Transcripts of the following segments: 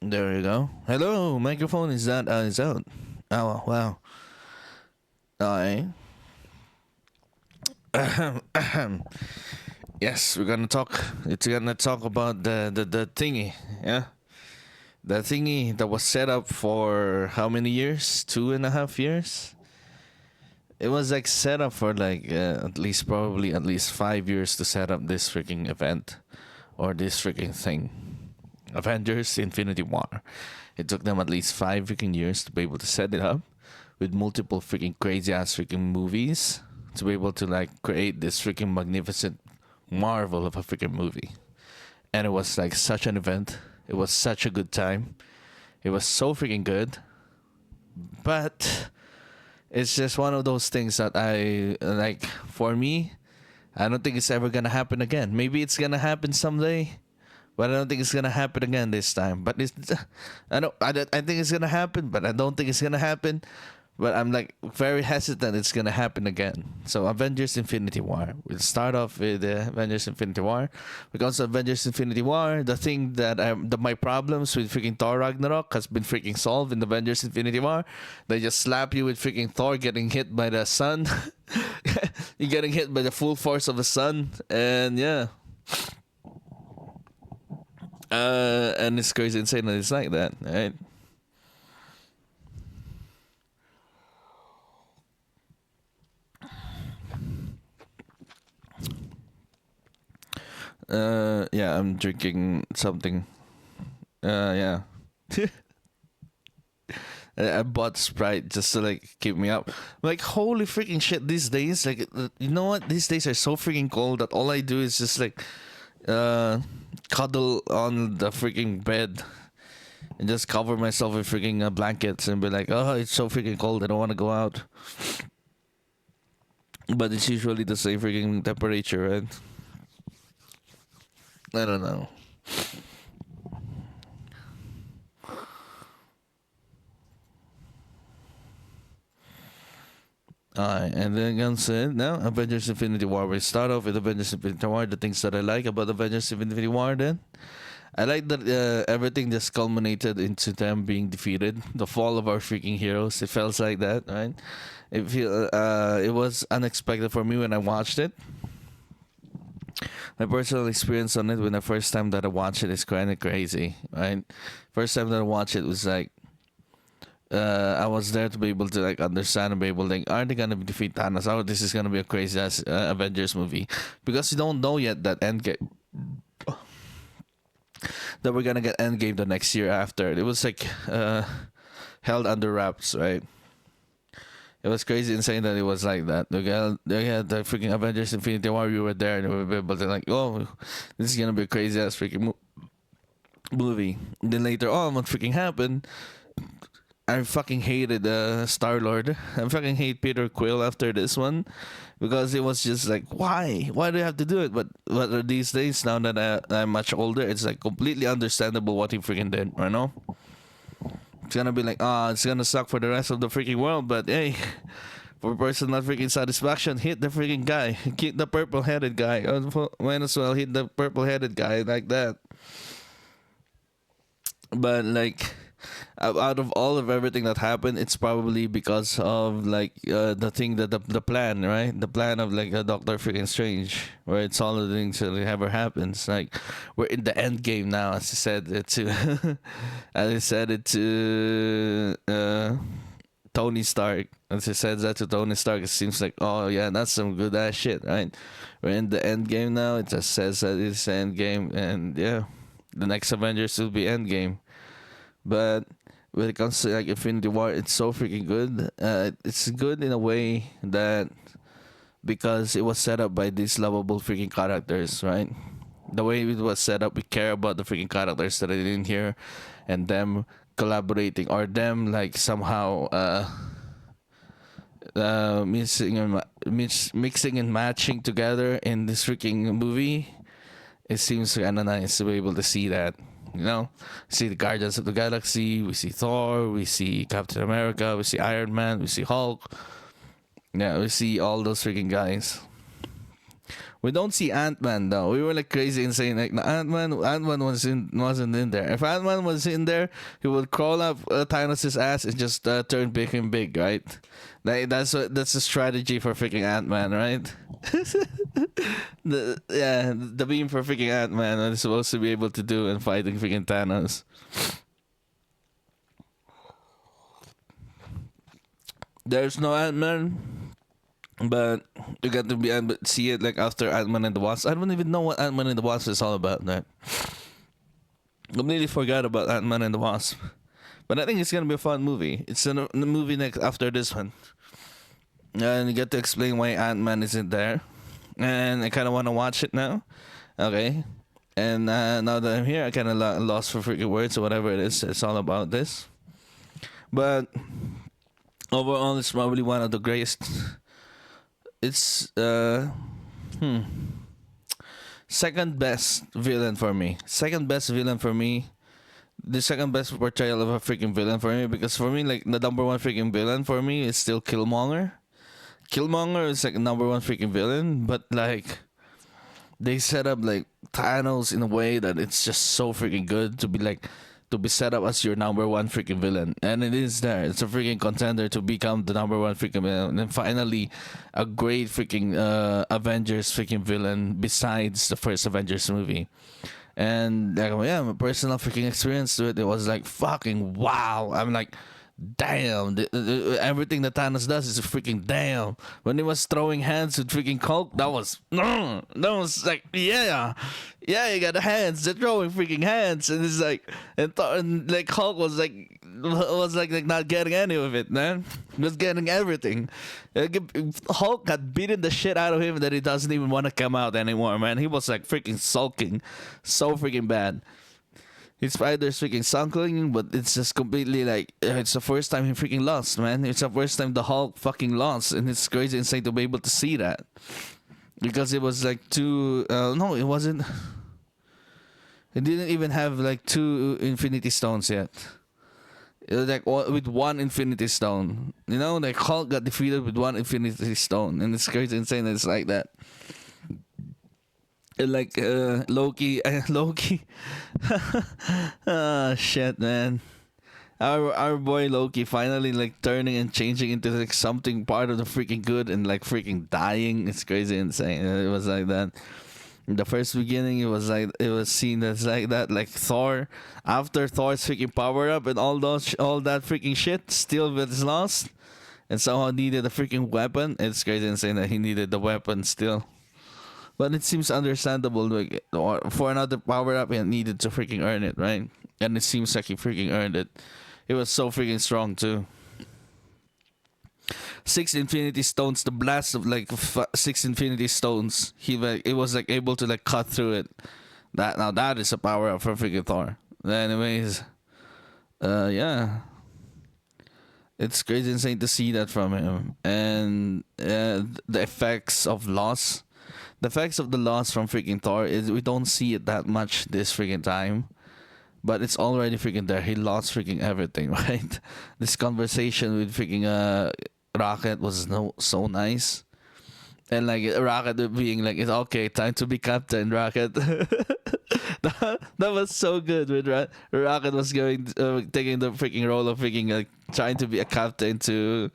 There you go. Hello, microphone is out. Oh wow. Alright. Yes, we're gonna talk. It's gonna talk about the thingy. Yeah, the thingy that was set up for how many years? 2.5 years. It was like set up for like at least probably at least 5 years to set up this freaking event or this freaking thing. Avengers Infinity War. It took them at least 5 freaking years to be able to set it up with multiple freaking crazy ass freaking movies to be able to like create this freaking magnificent marvel of a freaking movie. And it was like such an event. It was such a good time. It was so freaking good. But it's just one of those things that I like for me, I don't think it's ever gonna happen again. Maybe it's gonna happen someday, but I don't think it's gonna happen again this time. But it's, I think it's gonna happen, but I don't think it's gonna happen. But I'm like very hesitant it's gonna happen again. So Avengers Infinity War. We'll start off with Avengers Infinity War. Because Avengers Infinity War, the thing that my problems with freaking Thor Ragnarok has been freaking solved in Avengers Infinity War. They just slap you with freaking Thor getting hit by the sun. You're getting hit by the full force of the sun, and yeah. And it's crazy insane that it's like that, right? Yeah, I'm drinking something. Yeah. I bought Sprite just to like keep me up. Like holy freaking shit! These days, like you know what? These days are so freaking cold that all I do is just like, cuddle on the freaking bed and just cover myself with freaking blankets and be like, oh, it's so freaking cold. I don't want to go out. But it's usually the same freaking temperature, right? I don't know. Alright, and then again said now Avengers Infinity War. We start off with Avengers Infinity War. The things that I like about Avengers Infinity War then. I like that everything just culminated into them being defeated. The fall of our freaking heroes. It feels like that, right? It was unexpected for me when I watched it. My personal experience on it when the first time that I watched it is kind of crazy, right? First time that I watched it was like, I was there to be able to like understand and be able to like, are they gonna defeat Thanos? Oh, this is gonna be a crazy ass Avengers movie because you don't know yet that Endgame that we're gonna get Endgame the next year after. It was like held under wraps, right? It was crazy insane that it was like that. They had the freaking Avengers Infinity War. We were there and we were able to like, oh, this is gonna be a crazy ass freaking movie. And then later on, what freaking happened? I fucking hated Star Lord. I fucking hate Peter Quill after this one because it was just like, why? Why do you have to do it? But these days, now that I'm much older, it's like completely understandable what he freaking did. You know? It's gonna be like, it's gonna suck for the rest of the freaking world, but hey, for personal freaking satisfaction, hit the freaking guy. Hit the purple-headed guy. Might as well hit the purple-headed guy like that. But like, out of all of everything that happened, it's probably because of like the thing that the plan, right? The plan of like a Doctor Freaking Strange, where it's all the things that ever happens. Like we're in the end game now, as I said it to, as I said it to Tony Stark. As I said that to Tony Stark, it seems like, oh yeah, that's some good ass shit, right? We're in the end game now. It just says that it's the end game, and yeah, the next Avengers will be end game. But when it comes to like Infinity War, it's so freaking good. It's good in a way that because it was set up by these lovable freaking characters, right? The way it was set up, we care about the freaking characters that are in here, and them collaborating or them like somehow mixing and matching together in this freaking movie. It seems kind of nice to be able to see that. You know, see the Guardians of the Galaxy, we see Thor, we see Captain America, we see Iron Man, we see Hulk. Yeah, we see all those freaking guys. We don't see Ant-Man though. We were like crazy insane. Like Ant-Man wasn't in there. If Ant-Man was in there, he would crawl up Thanos' ass and just turn big and big, right? Like that's a strategy for freaking Ant-Man, right? The beam for freaking Ant-Man is supposed to be able to do in fighting freaking Thanos. There's no Ant-Man, but you got to be able to see it like after Ant-Man and the Wasp. I don't even know what Ant-Man and the Wasp is all about. That completely forgot about Ant-Man and the Wasp, but I think it's gonna be a fun movie. It's a movie next after this one, and you get to explain why Ant-Man isn't there, and I kind of want to watch it now. Okay, and now that I'm here, I kind of lost for freaking words or whatever it is. It's all about this, but overall, it's probably one of the greatest. It's second best villain for me. Second best villain for me. The second best portrayal of a freaking villain for me, because for me, like, the number one freaking villain for me is still Killmonger. Killmonger is like number one freaking villain, but like they set up like Thanos in a way that it's just so freaking good to be set up as your number one freaking villain, and it is there. It's a freaking contender to become the number one freaking villain, and then finally, a great freaking Avengers freaking villain besides the first Avengers movie. And like, yeah, my personal freaking experience to it, it was like fucking wow. I'm like, damn, everything that Thanos does is freaking damn. When he was throwing hands with freaking Hulk, that was like, yeah, you got the hands, they're throwing freaking hands, and it's like, and like Hulk was like not getting any of it, man. He was getting everything. Hulk had beaten the shit out of him that he doesn't even want to come out anymore, man. He was like freaking sulking, so freaking bad. His spider's freaking suckling, but it's just completely like, it's the first time he freaking lost, man. It's the first time the Hulk fucking lost, and it's crazy insane to be able to see that. Because it was like two, no, it wasn't. It didn't even have like 2 Infinity Stones yet. It was like with 1 Infinity Stone. You know, like Hulk got defeated with 1 Infinity Stone, and it's crazy insane that it's like that. Like Loki, shit, man. Our boy Loki finally like turning and changing into like something part of the freaking good and like freaking dying. It's crazy insane. It was like that. In the first beginning, it was seen as like that, like Thor. After Thor's freaking power up and all that freaking shit, still was lost, and somehow needed a freaking weapon. It's crazy insane that he needed the weapon still. But it seems understandable, like, for another power up, he needed to freaking earn it, right? And it seems like he freaking earned it. It was so freaking strong too. 6 Infinity Stones, the blast of like 6 Infinity Stones. It was like able to like cut through it. That is a power up for freaking Thor. Anyways, yeah. It's crazy insane to see that from him, and the effects of loss. The effects of the loss from freaking Thor is we don't see it that much this freaking time, but it's already freaking there. He lost freaking everything, right? This conversation with freaking Rocket was so nice, and like Rocket being like, "It's okay, time to be Captain Rocket." that was so good. When Rocket was taking the freaking role of freaking like trying to be a captain to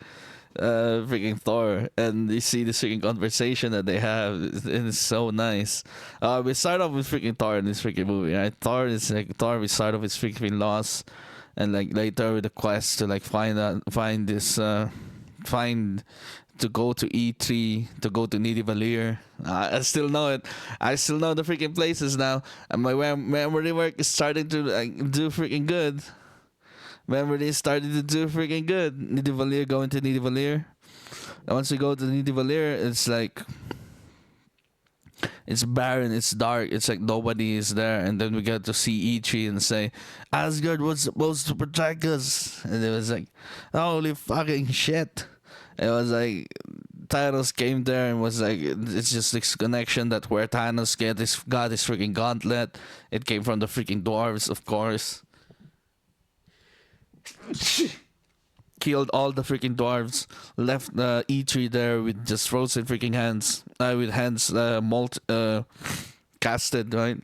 freaking Thor, and you see this freaking conversation that they have, and it's so nice. We start off with freaking Thor in this freaking movie, right? Thor, we start off with freaking loss, and like later with the quest to like find to go to E3, to go to Nidavellir. I still know it. I still know the freaking places now, and my memory work is starting to like do freaking good. Memory started to do freaking good. Nidavellir, going to Nidavellir. And once we go to Nidavellir, it's like, it's barren, it's dark, it's like nobody is there. And then we get to see E3 and say, Asgard was supposed to protect us. And it was like, holy fucking shit. It was like, Thanos came there and was like, it's just this connection that where Thanos got his freaking gauntlet. It came from the freaking dwarves, of course. killed all the freaking dwarves, left E3 there with just frozen freaking hands, with hands casted, right?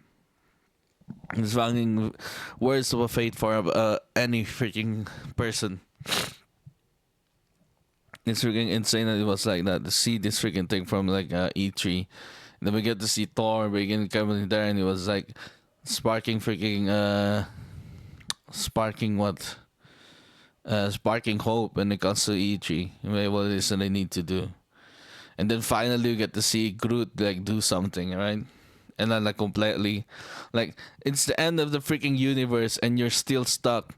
It's fucking words of a fate for any freaking person. It's freaking insane that it was like that to see this freaking thing from like E3. And then we get to see Thor begin coming there, and it was like sparking freaking sparking what sparking hope when it comes to E3. What it is that they need to do. And then finally you get to see Groot like do something, right? And then like completely, like it's the end of the freaking universe, and you're still stuck,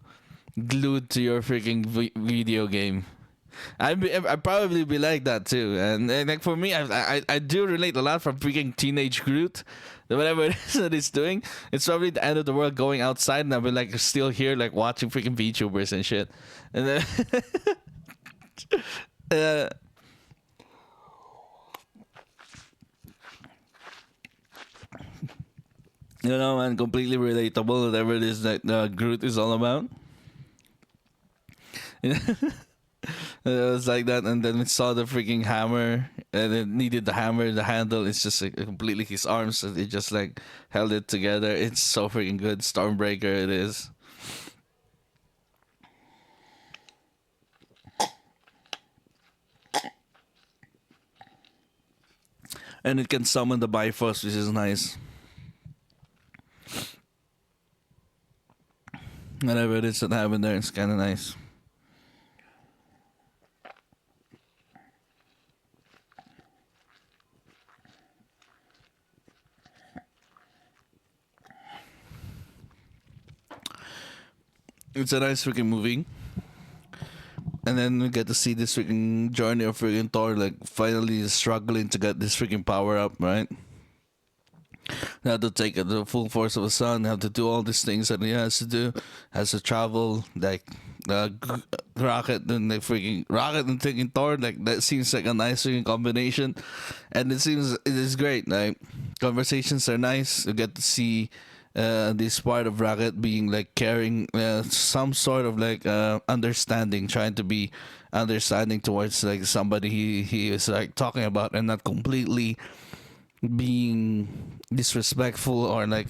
glued to your freaking video game. I'd probably be like that too, and like for me, I do relate a lot from freaking teenage Groot. Whatever it is that he's doing, it's probably the end of the world going outside, and I'll be like still here, like watching freaking VTubers and shit, and then uh, you know, man, completely relatable. Whatever it is that Groot is all about. It was like that, and then we saw the freaking hammer, and it needed the hammer, the handle. It's just like completely his arms, so it just like held it together. It's so freaking good. Stormbreaker, it is. And it can summon the Bifrost, which is nice. Whatever it is that happened there, it's kind of nice. It's a nice freaking movie. And then we get to see this freaking journey of freaking Thor, like finally struggling to get this freaking power up, right? They have to take the full force of the sun. They have to do all these things that he has to do. Has to travel like rocket and the freaking rocket and taking Thor. Like that seems like a nice freaking combination, and it seems it is great. Like conversations are nice. You get to see this part of Rocket being like carrying some sort of like understanding, trying to be understanding towards like somebody he is like talking about, and not completely being disrespectful or like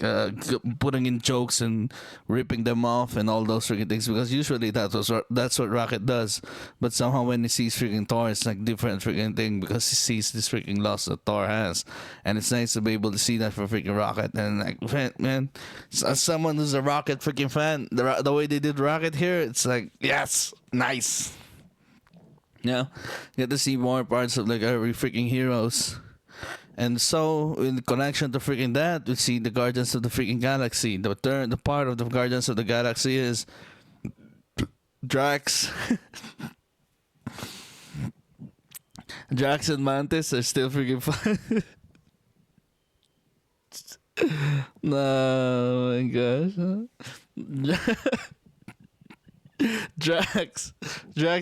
putting in jokes and ripping them off and all those freaking things, because usually that's what Rocket does. But somehow when he sees freaking Thor, it's like different freaking thing, because he sees this freaking loss that Thor has, and it's nice to be able to see that for freaking Rocket. And like man, as someone who's a Rocket freaking fan, the way they did Rocket here, it's like yes, nice. Yeah, get to see more parts of like every freaking heroes. And so, in connection to freaking that, we see the Guardians of the freaking Galaxy. The part of the Guardians of the Galaxy is Drax. Drax and Mantis are still freaking fun. No, my gosh. Drax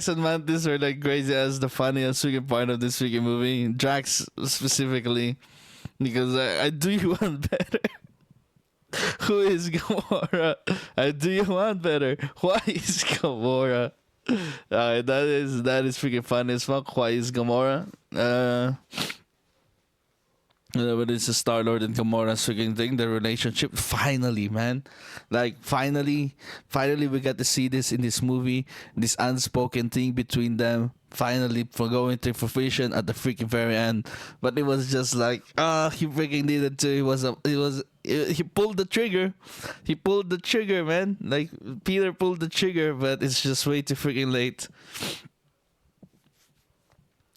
and Mantis are like crazy as the funniest freaking part of this freaking movie. Drax specifically, because I do you want better. Who is Gamora? I do you want better. Why is Gamora? That is freaking funny as fuck. Why is Gamora? But it's a Star Lord and Gamora's freaking thing, the relationship. Finally, man. Like, finally, we got to see this in this movie. This unspoken thing between them. Finally, for going to fruition at the freaking very end. But it was just like, he freaking needed to. He pulled the trigger. He pulled the trigger, man. Like, Peter pulled the trigger, but it's just way too freaking late.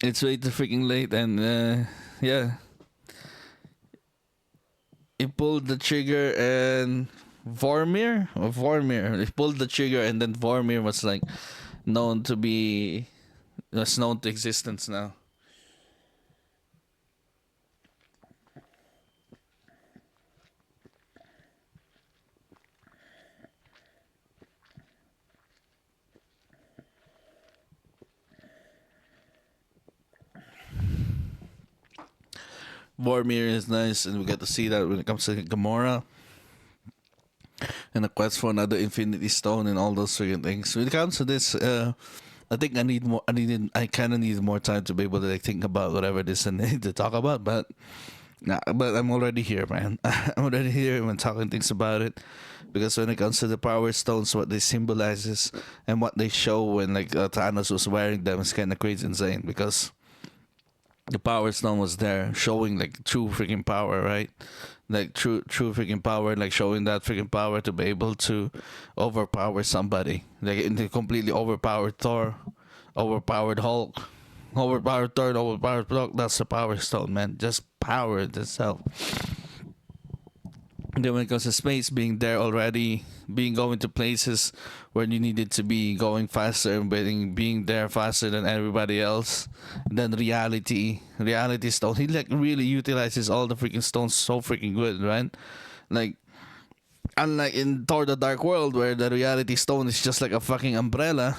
It's way too freaking late, and, yeah. He pulled the trigger, and Vormir, he pulled the trigger, and then Vormir was like known to existence now. Vormir is nice, and we get to see that when it comes to Gamora and the quest for another Infinity Stone and all those freaking things. When it comes to this I think I need more. I kind of need more time to be able to like think about whatever it is I need to talk about. But nah, but I'm already here, man. I'm already here and talking things about it. Because when it comes to the Power Stones, what they symbolizes and what they show when like Thanos was wearing them is kind of crazy insane. Because the Power Stone was there, showing like true freaking power, right? Like true freaking power, like showing that freaking power to be able to overpower somebody, like in the completely overpowered Thor, overpowered Hulk, overpowered Thor, overpowered Hulk. That's the Power Stone, man. Just power itself. Then when it comes to space, being there already, being going to places where you needed to be, going faster and being there faster than everybody else. And then reality stone. He like really utilizes all the freaking stones so freaking good, right? Like unlike in Thor: The Dark World, where the reality stone is just like a fucking umbrella.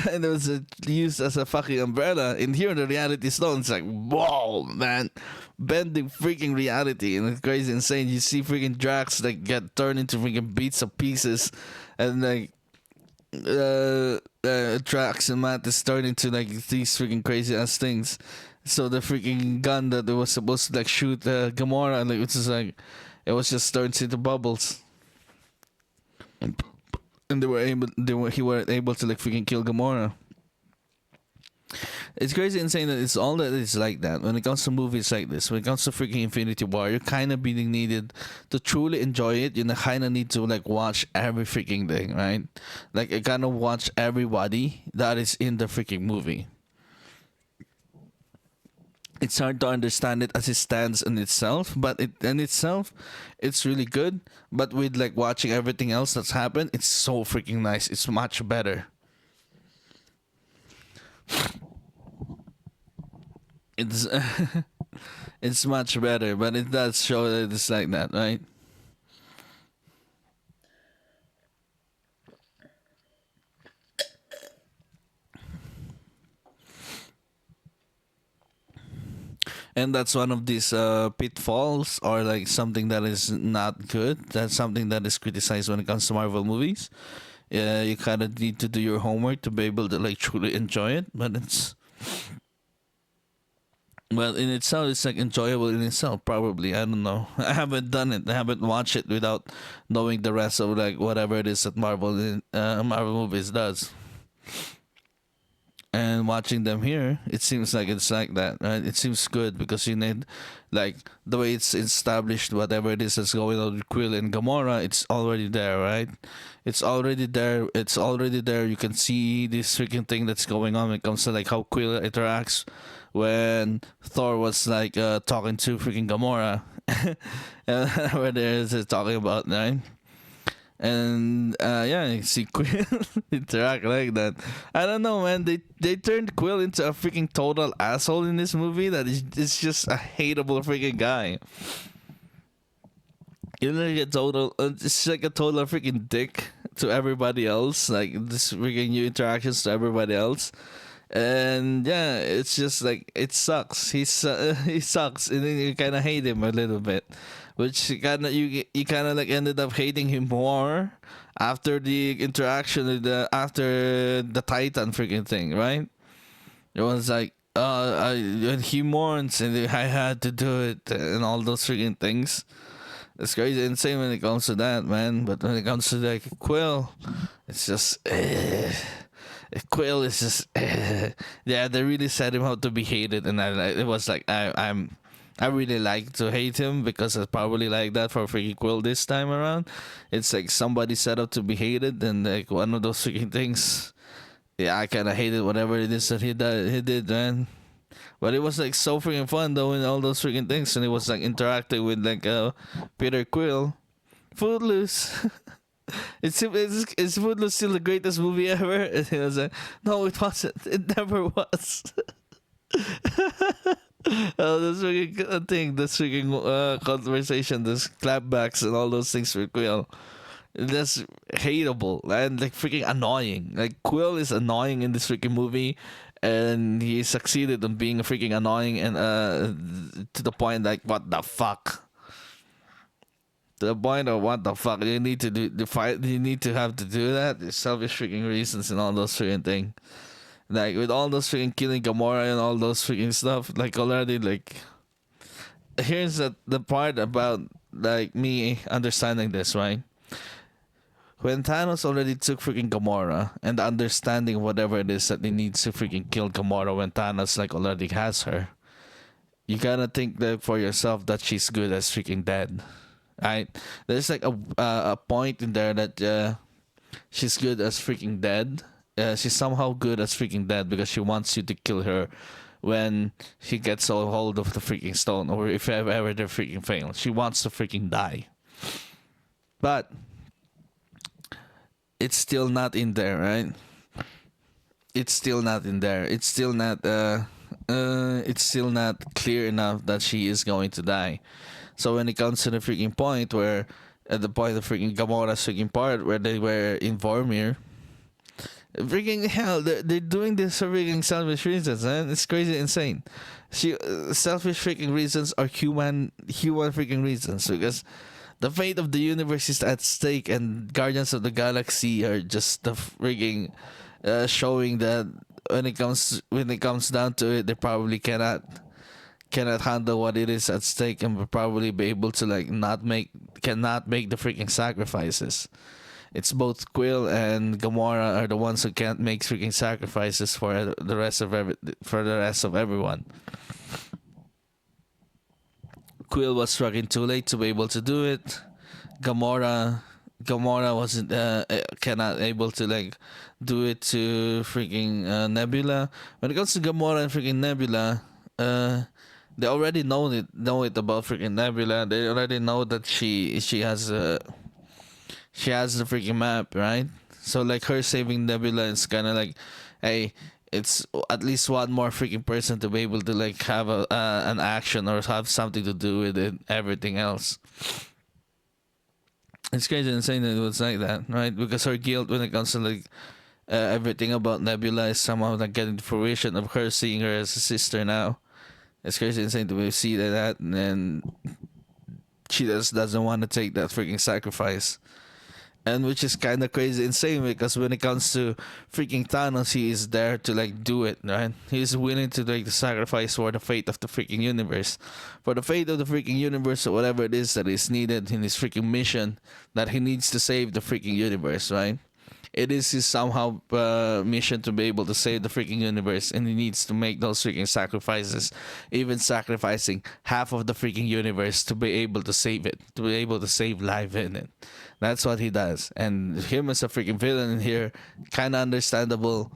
And it was used as a fucking umbrella. In here, the reality stone is like, whoa, man, bending freaking reality, and it's crazy, insane. You see freaking Drax like get turned into freaking bits of pieces, and like Drax and Matt is turning into like these freaking crazy ass things. So the freaking gun that was supposed to like shoot Gamora, like it's just like it was just turned into bubbles. And he were able to like freaking kill Gamora. It's crazy insane that it's all that it's like that. When it comes to movies like this, when it comes to freaking Infinity War, you're kind of being needed to truly enjoy it. You kind of need to like watch every freaking thing, right? Like you kind of watch everybody that is in the freaking movie. It's hard to understand it as it stands in itself, but in itself, it's really good. But with like watching everything else that's happened, it's so freaking nice. It's much better. It's it's much better, but it does show that it's like that, right? And that's one of these pitfalls or like something that is not good. That's something that is criticized when it comes to Marvel movies. Yeah, you kind of need to do your homework to be able to like truly enjoy it, but it's well in itself it's like enjoyable in itself. Probably, I don't know. I haven't done it. I haven't watched it without knowing the rest of like whatever it is that Marvel movies does. And watching them here, it seems like it's like that, right? It seems good because you need, like, the way it's established, whatever it is that's going on with Quill and Gamora, it's already there, right? It's already there. It's already there. You can see this freaking thing that's going on when it comes to like how Quill interacts when Thor was like talking to freaking Gamora, where there's talking about, right? And yeah, you see Quill interact like that. I don't know, man. They turned Quill into a freaking total asshole in this movie. That is just a hateable freaking guy. You know, like a total, it's like a total freaking dick to everybody else. Like this freaking new interactions to everybody else. And yeah, it's just like it sucks. He sucks, and then you kind of hate him a little bit, which kind of you kind of like ended up hating him more after the interaction with the after the Titan freaking thing, right? It was like when he mourns and I had to do it and all those freaking things. It's crazy insane when it comes to that, man. But when it comes to like Quill, it's just. Quill is just yeah, they really set him out to be hated, and it was like I really like to hate him because I probably like that for freaking Quill this time around. It's like somebody set up to be hated, and like one of those freaking things. Yeah, I kind of hated whatever it is that he did, man. But it was like so freaking fun though, and all those freaking things, and it was like interacting with like Peter Quill, Footloose. Is Footloose still the greatest movie ever? And he was like, no, it wasn't. It never was. Oh, this freaking thing, this freaking conversation, this clapbacks and all those things for Quill. That's hateable and like freaking annoying. Like Quill is annoying in this freaking movie, and he succeeded in being freaking annoying and to the point like what the fuck. To the point of what the fuck you need to do the fight you need to have to do that. There's selfish freaking reasons and all those freaking things. Like with all those freaking killing Gamora and all those freaking stuff, like already like here's the part about like me understanding this, right? When Thanos already took freaking Gamora and the understanding whatever it is that he needs to freaking kill Gamora when Thanos like already has her, you gotta think that for yourself that she's good as freaking dead, right? There's like a point in there that she's good as freaking dead. She's somehow good as freaking dead because she wants you to kill her when she gets a hold of the freaking stone, or if ever they freaking fail. She wants to freaking die. But it's still not in there, right? It's still not in there. It's still not clear enough that she is going to die. So when it comes to the freaking point where at the point of freaking Gamora's freaking part where they were in Vormir, freaking hell, they're doing this for freaking selfish reasons, man. It's crazy, insane. Selfish freaking reasons are human freaking reasons, because the fate of the universe is at stake, and Guardians of the Galaxy are just the freaking showing that when it comes down to it, they probably cannot handle what it is at stake, and will probably be able to like cannot make the freaking sacrifices. It's both Quill and Gamora are the ones who can't make freaking sacrifices for the rest of everyone. Quill was fucking too late to be able to do it. Gamora wasn't cannot able to like do it to freaking Nebula. When it comes to Gamora and freaking Nebula, they already know it about freaking Nebula. They already know that she has the freaking map, right? So like her saving Nebula is kind of like, hey, it's at least one more freaking person to be able to like have an action or have something to do with it. Everything else, it's crazy insane that it was like that, right? Because her guilt when it comes to like everything about Nebula is somehow like getting the fruition of her seeing her as a sister now. It's crazy insane to see that, and then she just doesn't want to take that freaking sacrifice. And which is kind of crazy insane, because when it comes to freaking Thanos, he is there to like do it, right? He's willing to take the sacrifice for the fate of the freaking universe, for the fate of the freaking universe, or whatever it is that is needed in his freaking mission, that he needs to save the freaking universe, right? It is his somehow mission to be able to save the freaking universe, and he needs to make those freaking sacrifices, even sacrificing half of the freaking universe to be able to save it, to be able to save life in it. That's what he does. And him as a freaking villain in here, kind of understandable,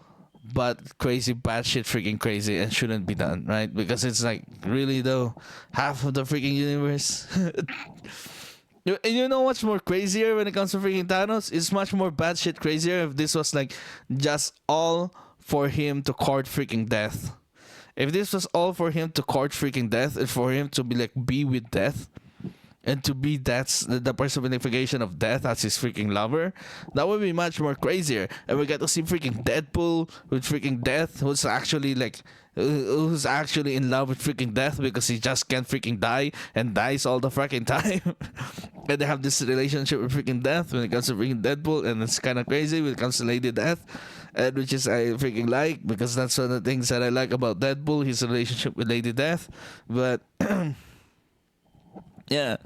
but crazy, batshit freaking crazy, and shouldn't be done, right? Because it's like, really though, half of the freaking universe. You know what's more crazier when it comes to freaking Thanos? It's much more batshit crazier if this was like just all for him to court freaking death. If this was all for him to court freaking death, and for him to be like be with death, and to be that's the personification of death as his freaking lover, that would be much more crazier. And we get to see freaking Deadpool with freaking death, who's actually in love with freaking death because he just can't freaking die and dies all the freaking time. And they have this relationship with freaking death when it comes to freaking Deadpool, and it's kind of crazy when it comes to Lady Death, and which is I freaking like, because that's one of the things that I like about Deadpool, his relationship with Lady Death. But yeah,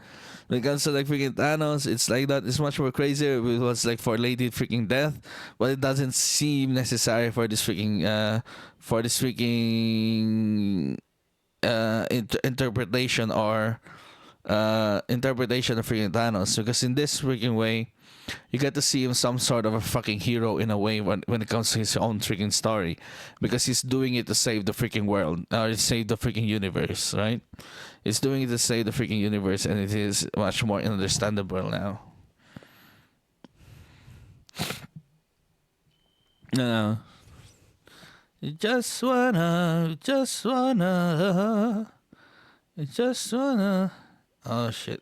when it comes to like freaking Thanos, it's like that. It's much more crazier. It was like for Lady freaking Death, but it doesn't seem necessary for this freaking interpretation or interpretation of freaking Thanos, because in this freaking way, you get to see him some sort of a fucking hero in a way when it comes to his own freaking story, because he's doing it to save the freaking world, or save the freaking universe, right? He's doing it to save the freaking universe, and it is much more understandable now. No. You just wanna. Oh shit.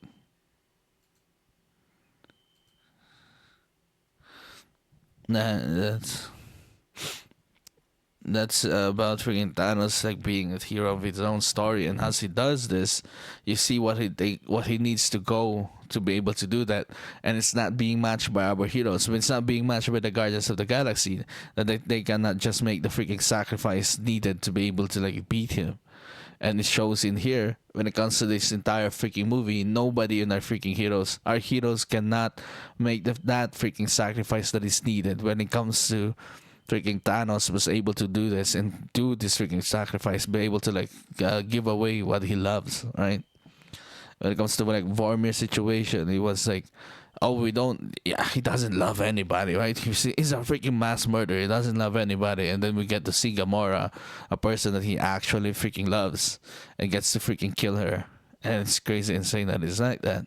Nah, That's about freaking Thanos like being a hero of his own story, and as he does this, you see what he needs to go to be able to do that, and it's not being matched by our heroes. It's not being matched by the Guardians of the Galaxy. That they cannot just make the freaking sacrifice needed to be able to like beat him, and it shows in here when it comes to this entire freaking movie. Nobody in our heroes cannot make that freaking sacrifice that is needed when it comes to freaking Thanos was able to do this and do this freaking sacrifice, be able to like give away what he loves, right? When it comes to like Vormir situation, he was like, oh, we don't, yeah, he doesn't love anybody, right? He's a freaking mass murderer. He doesn't love anybody. And then we get to see Gamora, a person that he actually freaking loves, and gets to freaking kill her. And it's crazy insane that it's like that.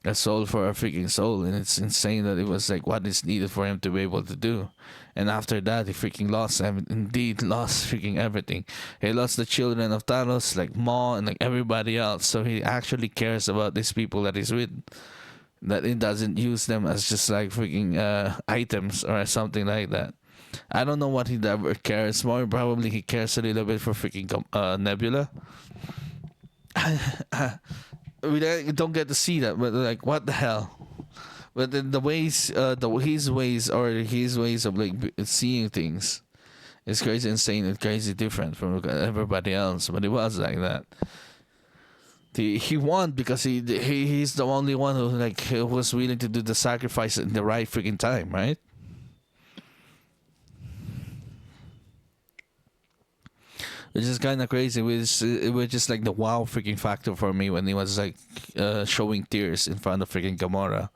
A soul for a freaking soul. And it's insane that it was like what is needed for him to be able to do. And after that, he freaking indeed lost freaking everything. He lost the children of Thanos, like Maw and like everybody else. So he actually cares about these people that he's with. That it doesn't use them as just like freaking items or something like that. I don't know what he ever cares more. Probably he cares a little bit for freaking Nebula. We don't get to see that, but like, what the hell? But then the ways, his ways of like seeing things is crazy, insane, and crazy different from everybody else. But it was like that. He won because he's the only one who like who was willing to do the sacrifice in the right freaking time, right? Which is kind of crazy. It was just like the wow freaking factor for me when he was like showing tears in front of freaking Gamora.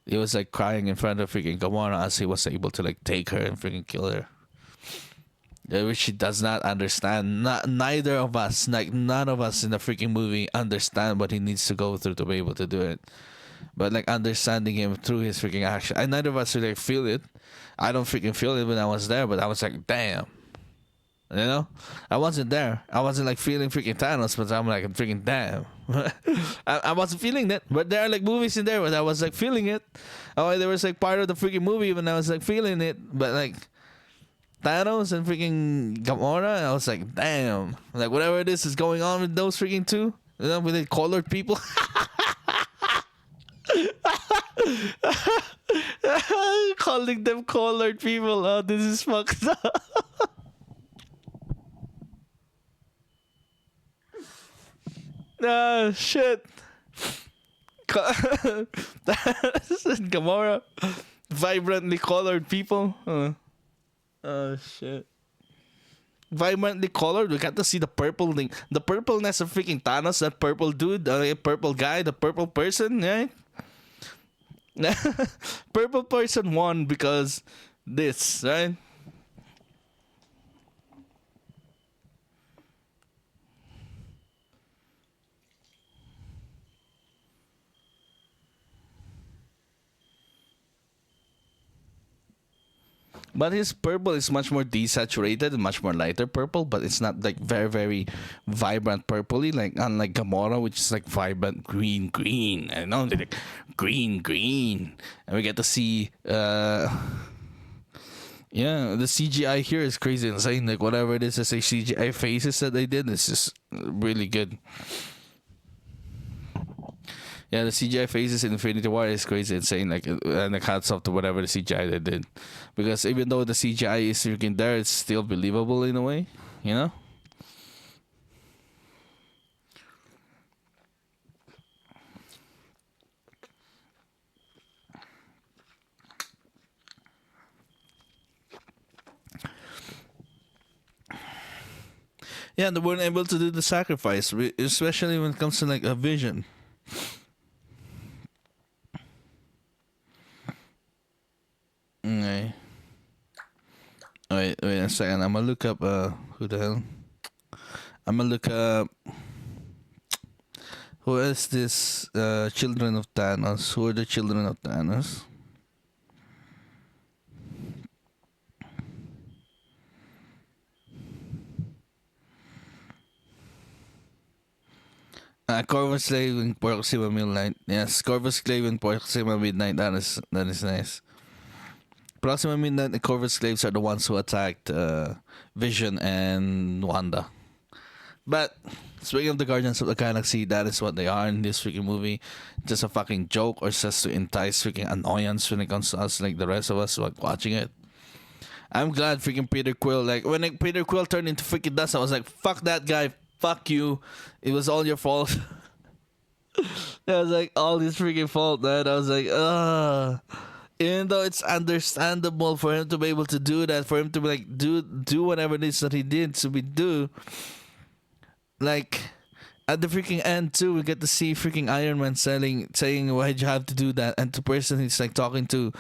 He was like crying in front of freaking Gamora as he was able to like take her and freaking kill her. Which she does not understand. Neither of us, like none of us in the freaking movie, understand what he needs to go through to be able to do it. But like understanding him through his freaking action, and none of us really feel it. I don't freaking feel it when I was there, but I was like, damn. You know, I wasn't there. I wasn't like feeling freaking Thanos, but I'm like, freaking damn. I wasn't feeling that, but there are like movies in there where I was like feeling it. Oh, there was like part of the freaking movie when I was like feeling it, but like Thanos and freaking Gamora, I was like, damn. Like whatever it is going on with those freaking two, you know, with the colored people. Calling them colored people. Oh, this is fucked up. Ah, shit. Gamora. Vibrantly colored people. Oh, shit. Vibrantly colored. We got to see the purple thing. The purpleness of freaking Thanos. That purple dude. The purple guy. The purple person. Right? Purple person won because this. Right? But his purple is much more desaturated and much more lighter purple, but it's not like very, very vibrant purpley, like unlike Gamora, which is like vibrant green, green. I know, like green, green. And we get to see yeah, the CGI here is crazy insane. Like whatever it is, it's like CGI faces that they did, it's just really good. Yeah, the CGI faces in Infinity War is crazy insane. Like, and the hats off to whatever the CGI they did, because even though the CGI is freaking there, it's still believable in a way, you know. Yeah, they weren't able to do the sacrifice, especially when it comes to like a vision. Okay. Wait a second. I'm gonna look up who the hell. I'm gonna look up who is this children of Thanos. Who are the children of Thanos? Corvus Slave and Proxima Midnight. Yes, Corvus Slave and Proxima Midnight. That is nice. Proxima Midnight and Corvus Glaives are the ones who attacked Vision and Wanda. But speaking of the Guardians of the Galaxy, that is what they are in this freaking movie. Just a fucking joke or just to entice freaking annoyance when it comes to us, like the rest of us, like watching it. I'm glad freaking Peter Quill, like when Peter Quill turned into freaking dust, I was like, fuck that guy, fuck you. It was all your fault. It was like all his freaking fault, man. I was like, ugh. Even though it's understandable for him to be able to do that, for him to be like do whatever it is that he did to be do, like at the freaking end too, we get to see freaking Iron Man saying why'd you have to do that, and the person he's like talking to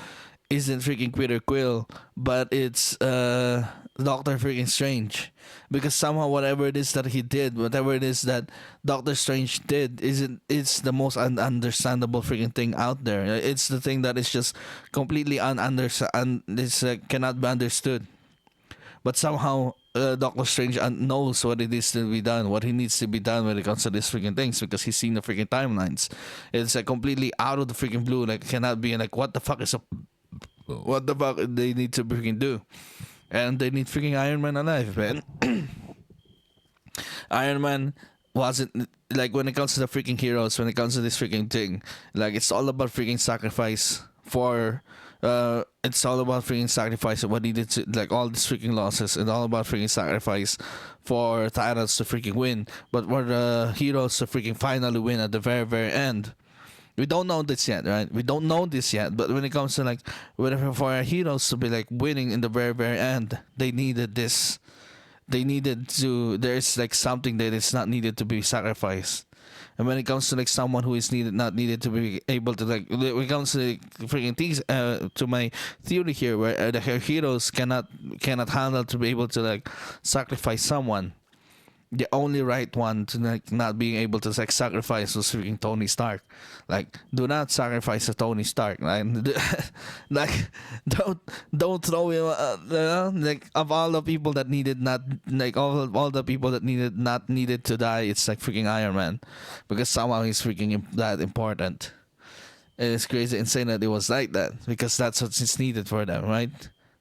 isn't freaking Peter Quill, but it's Doctor freaking Strange, because somehow whatever it is that he did, whatever it is that Doctor Strange did, it's the most understandable freaking thing out there. It's the thing that is just completely it's cannot be understood. But somehow Doctor Strange knows what it is to be done, what he needs to be done when it comes to these freaking things, because he's seen the freaking timelines. It's like completely out of the freaking blue. Like cannot be like what the fuck they need to freaking do, and they need freaking Iron Man alive, man. Iron Man wasn't like when it comes to the freaking heroes, when it comes to this freaking thing, like it's all about freaking sacrifice for it's all about freaking sacrifice of what he did to, like all these freaking losses, and all about freaking sacrifice for Thanos to freaking win, but for the heroes to freaking finally win at the very very end. We don't know this yet, right? We don't know this yet, but when it comes to like whatever for our heroes to be like winning in the very very end, they needed this. They needed to. There's like something that is not needed to be sacrificed. And when it comes to like someone who is not needed to be able to like, when it comes to like, freaking things, to my theory here, where the heroes cannot handle to be able to like sacrifice someone. The only right one to like not being able to like sacrifice was freaking Tony Stark. Like, do not sacrifice a Tony Stark. Right? Like, don't throw him. Like, of all the people that needed not like all the people that needed to die, it's like freaking Iron Man, because somehow he's freaking that important. And it's crazy, insane that it was like that, because that's what's needed for them, right?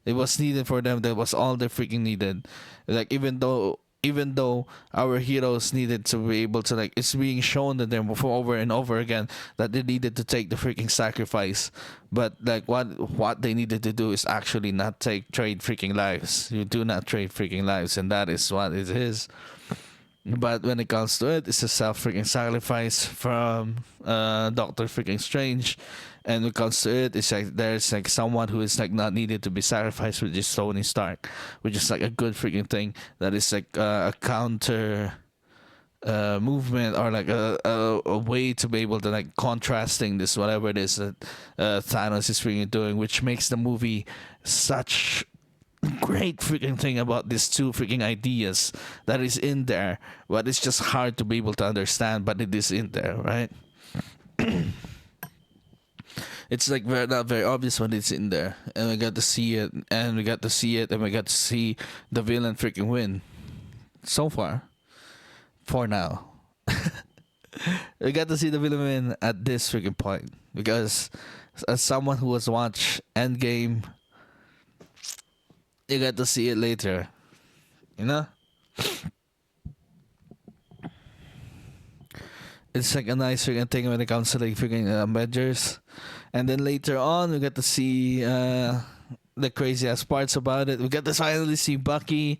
It was needed for them. That was all they freaking needed. Like even though our heroes needed to be able to like, it's being shown to them over and over again that they needed to take the freaking sacrifice, but like what they needed to do is actually not trade freaking lives. You do not trade freaking lives, and that is what it is. But when it comes to it, it's a self freaking sacrifice from Doctor freaking Strange. And when it comes to it, it's like there's like someone who is like not needed to be sacrificed, which is Tony Stark, which is like a good freaking thing. That is like a counter movement, or like a way to be able to like contrasting this whatever it is that Thanos is freaking doing, which makes the movie such great freaking thing about these two freaking ideas that is in there, but it's just hard to be able to understand, but it is in there, right? It's like not very obvious when it's in there, and we got to see it, and we got to see the villain freaking win. So far, for now, we got to see the villain win at this freaking point, because as someone who has watched Endgame, you got to see it later, you know. It's like a nice freaking thing when it comes to like freaking Avengers. And then later on, we get to see the crazy ass parts about it. We get to finally see Bucky,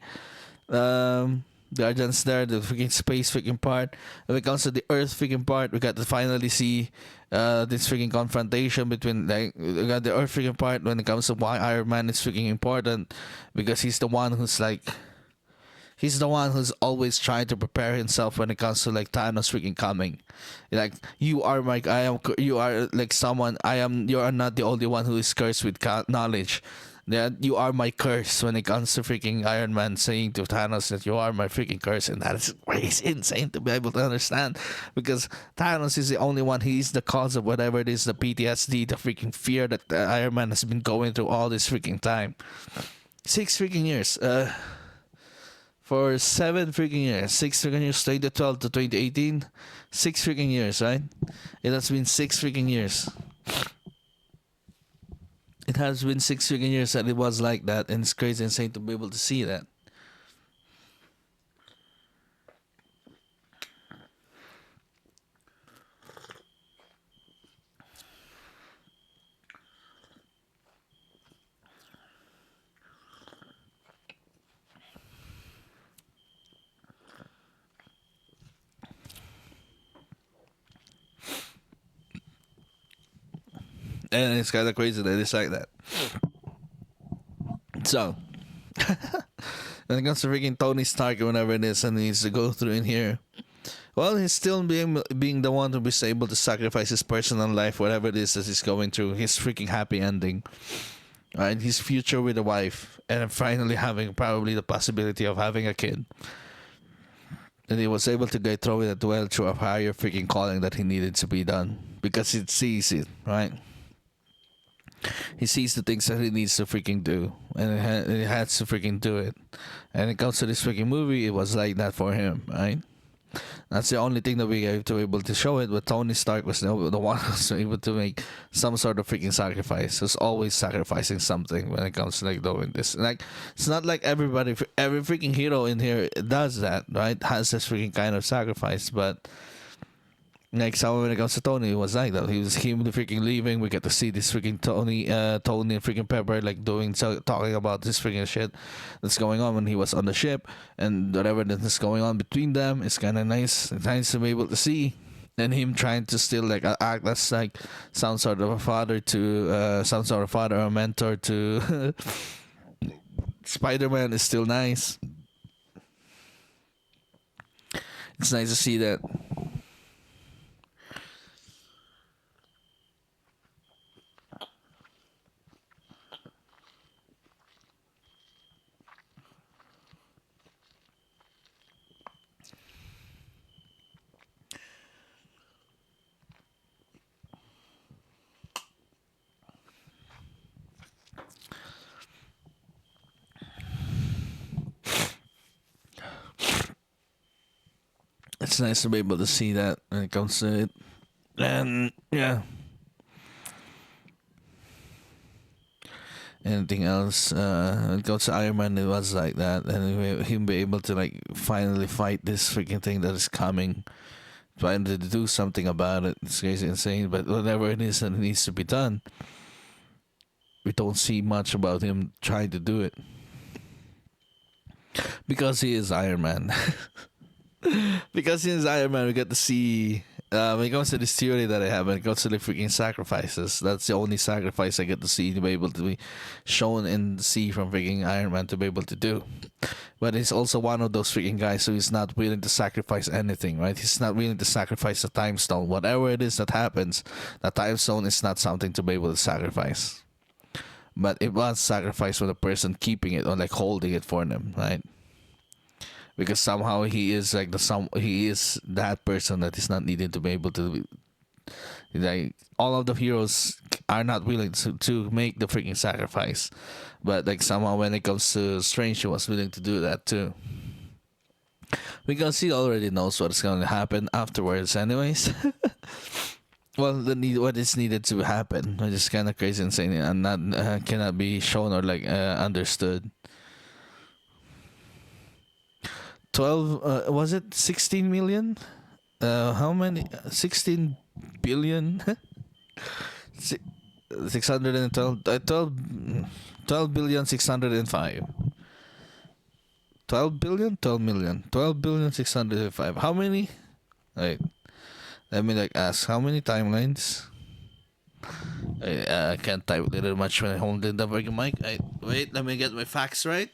Guardians there, the freaking space freaking part. When it comes to the Earth freaking part, we got to finally see this freaking confrontation between, like, we got the Earth freaking part when it comes to why Iron Man is freaking important, because he's the one who's like, he's the one who's always trying to prepare himself when it comes to like Thanos freaking coming. Like, you are like someone, you are not the only one who is cursed with knowledge. That you are my curse, when it comes to freaking Iron Man saying to Thanos that you are my freaking curse, and that is crazy, insane to be able to understand, because Thanos is the only one. He's the cause of whatever it is, the PTSD, the freaking fear that Iron Man has been going through all this freaking time. 6 freaking years. For 7 freaking years. 6 freaking years, 2012 to 2018. 6 freaking years, right? It has been 6 freaking years. It has been 6 freaking years that it was like that, and it's crazy insane to be able to see that. And it's kind of crazy that it's like that. So, when it comes to freaking Tony Stark or whatever it is, and he needs to go through in here, well, he's still being the one who is able to sacrifice his personal life, whatever it is that he's going through. His freaking happy ending, right? His future with a wife, and finally having probably the possibility of having a kid. And he was able to get through it well through a higher freaking calling that he needed to be done, because he sees it, right? He sees the things that he needs to freaking do, and he has to freaking do it. And it comes to this freaking movie, it was like that for him, right? That's the only thing that we have to be able to show it. But Tony Stark was the one who was able to make some sort of freaking sacrifice. He's always sacrificing something when it comes to like doing this. Like, it's not like every freaking hero in here does that, right? Has this freaking kind of sacrifice, but like someone when it comes to Tony, it was like that. He was him freaking leaving. We get to see this freaking Tony and freaking Pepper like talking about this freaking shit that's going on when he was on the ship, and whatever that is going on between them. It's kind of nice. It's nice to be able to see, and him trying to still like act as like some sort of a father to or mentor to Spider-Man is still nice. It's nice to see that. It's nice to be able to see that when it comes to it. And yeah. Anything else? When it comes to Iron Man, it was like that. And him be able to like finally fight this freaking thing that is coming. Trying to do something about it. It's crazy insane. But whatever it is that needs to be done, we don't see much about him trying to do it. Because he is Iron Man. Because he is Iron Man, we get to see when it comes to this theory that I have, when it comes to the freaking sacrifices, that's the only sacrifice I get to see to be able to be shown and see from freaking Iron Man to be able to do. But he's also one of those freaking guys who is not willing to sacrifice anything, right? He's not willing to sacrifice the time stone. Whatever it is that happens, the time stone is not something to be able to sacrifice. But it was sacrifice for the person keeping it or like holding it for them, right? Because somehow he is like he is that person that is not needed to be able to, like, all of the heroes are not willing to make the freaking sacrifice, but like somehow when it comes to Strange, he was willing to do that too. Because he already knows what's going to happen afterwards anyways. Well, what is needed to happen, which is kind of crazy insane and not cannot be shown or like understood. 12 was it 16 million, how many 16 billion 612 12 billion 605 12 billion 12 million 12 billion 605 how many, right? Let me like ask how many timelines. I can't type a little much when I hold the freaking mic. Wait, let me get my facts right.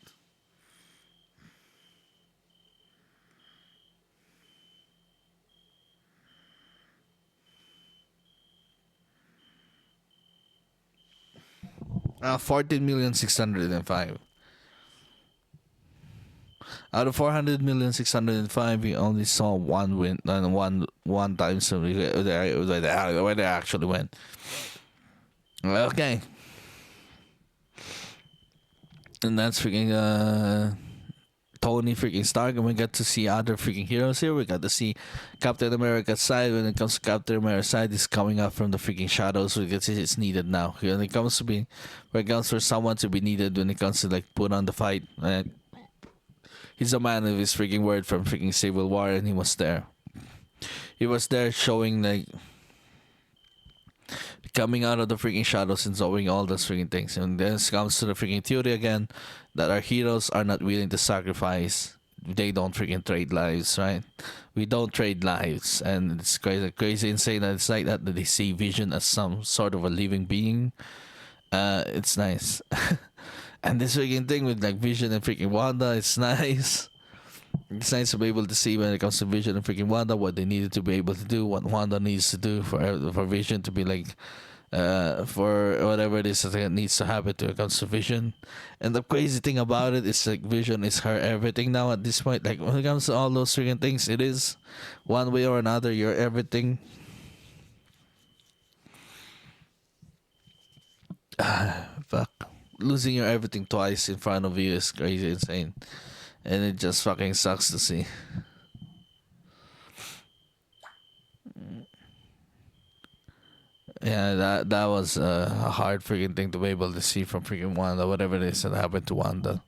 14,605,000. Out of 400,605,000, we only saw one win and one time. So where they actually went. Okay, and that's freaking Tony freaking Stark, and we got to see other freaking heroes here. We got to see Captain America's side. When it comes to Captain America's side, is coming up from the freaking shadows because it's needed now. When it comes to being, when it comes for someone to be needed, when it comes to like put on the fight, he's a man of his freaking word from freaking Civil War, and he was there. He was there showing like coming out of the freaking shadows and showing all those freaking things. And then it comes to the freaking theory again that our heroes are not willing to sacrifice. They don't freaking trade lives, right? We don't trade lives, and it's crazy insane that it's like that they see Vision as some sort of a living being. It's nice, and this freaking thing with like Vision and freaking Wanda, it's nice. It's nice to be able to see when it comes to Vision and freaking Wanda what they needed to be able to do, what Wanda needs to do for Vision to be like, for whatever it is that needs to happen to it comes to Vision. And the crazy thing about it is like Vision is her everything now at this point. Like when it comes to all those freaking things, it is one way or another you're everything. Fuck, losing your everything twice in front of you is crazy insane. And it just fucking sucks to see. Yeah, that was a hard freaking thing to be able to see from freaking Wanda, whatever it is that happened to Wanda.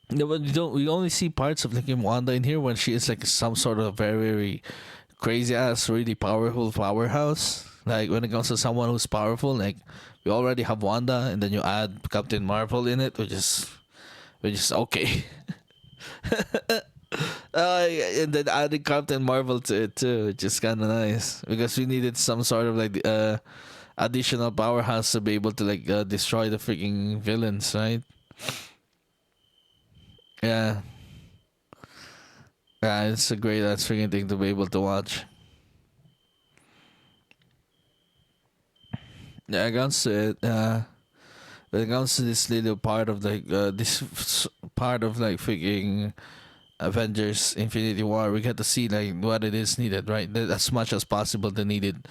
Yeah, but we only see parts of like Wanda in here when she is like some sort of very, very crazy ass, really powerful powerhouse. Like when it comes to someone who's powerful, like we already have Wanda, and then you add Captain Marvel in it, which is okay. And then adding Captain Marvel to it too, which is kind of nice because we needed some sort of like additional powerhouse to be able to like destroy the freaking villains, right? Yeah, yeah, it's a great ass freaking thing to be able to watch. Yeah, I got to it. When it comes to this little part of like part of like freaking Avengers Infinity War, we get to see like what it is needed, right? As much as possible the needed,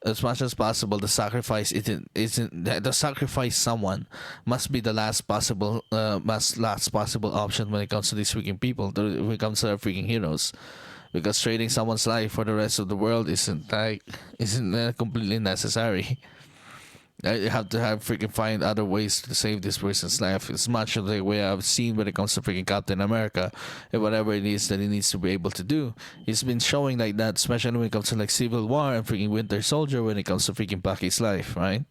as much as possible the sacrifice isn't the sacrifice someone must be the last possible option when it comes to these freaking people, when it comes to our freaking heroes, because trading someone's life for the rest of the world isn't completely necessary. You have to freaking find other ways to save this person's life. As much of the way I've seen when it comes to freaking Captain America and whatever it is that he needs to be able to do. He's been showing like that, especially when it comes to like Civil War and freaking Winter Soldier when it comes to freaking Bucky's life, right?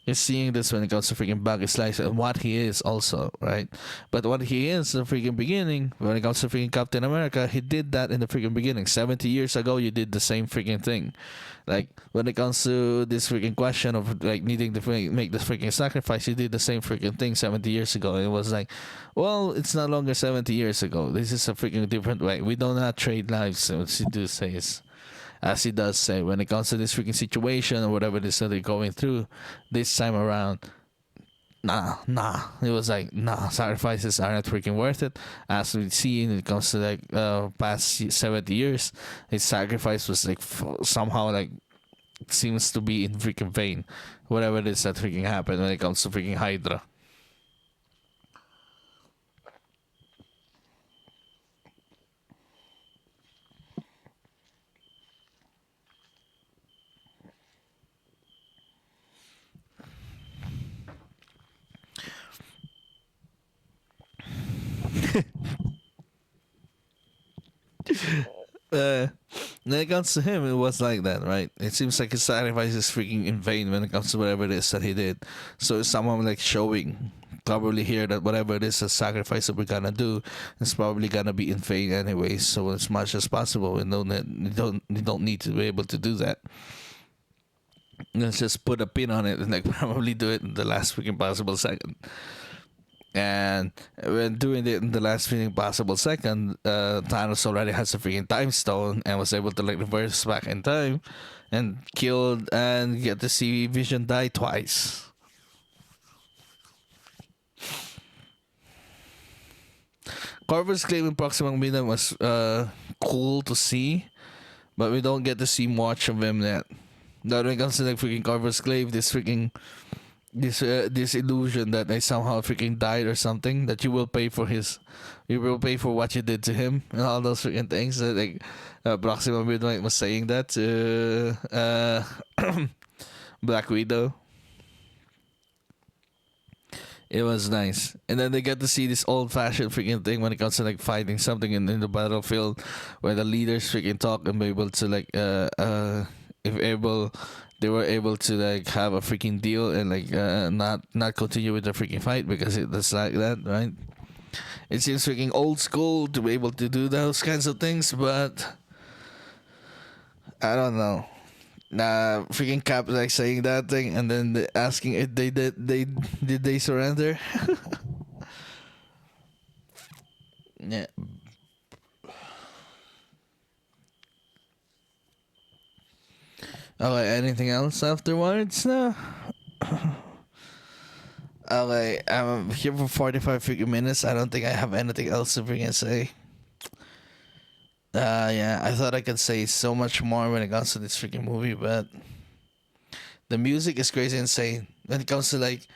You're seeing this when it comes to freaking Bucky's life and what he is also, right? But what he is in the freaking beginning, when it comes to freaking Captain America, he did that in the freaking beginning. 70 years ago, you did the same freaking thing. Like, when it comes to this freaking question of, like, needing to make the freaking sacrifice, you did the same freaking thing 70 years ago. It was like, well, it's no longer 70 years ago. This is a freaking different way. We do not trade lives, as he does say, when it comes to this freaking situation or whatever it is that they're going through this time around. Nah. It was like, nah, sacrifices are not freaking worth it. As we see when it comes to like past 70 years, his sacrifice was like somehow like seems to be in freaking vain. Whatever it is that freaking happened when it comes to freaking Hydra. When it comes to him, it was like that, right? It seems like his sacrifice is freaking in vain when it comes to whatever it is that he did. So it's someone like showing probably here that whatever it is a sacrifice that we're gonna do is probably gonna be in vain anyway. So as much as possible, we don't need to be able to do that. Let's just put a pin on it and like probably do it in the last freaking possible second. And when doing it in the last freaking possible second, Thanos already has a freaking time stone and was able to like reverse back in time and killed and get to see Vision die twice. Corvus claim in Proxima Mina was cool to see, but we don't get to see much of him yet. That when it comes to like freaking Corvus Glaive, this freaking this illusion that I somehow freaking died or something, that you will pay for what you did to him, and all those freaking things that like Proxima Midnight was saying that to Black Widow. It was nice, and then they get to see this old-fashioned freaking thing when it comes to like fighting something in the battlefield, where the leaders freaking talk and be able to like if able, they were able to like have a freaking deal and like not continue with the freaking fight because that's like that, right? It seems freaking old school to be able to do those kinds of things, but I don't know. Nah, freaking Cap like saying that thing and then asking if they surrender. Yeah. Okay, anything else afterwards? No. Okay, I'm here for 45 freaking minutes. I don't think I have anything else to freaking say. Yeah, I thought I could say so much more when it comes to this freaking movie, but the music is crazy insane. When it comes to like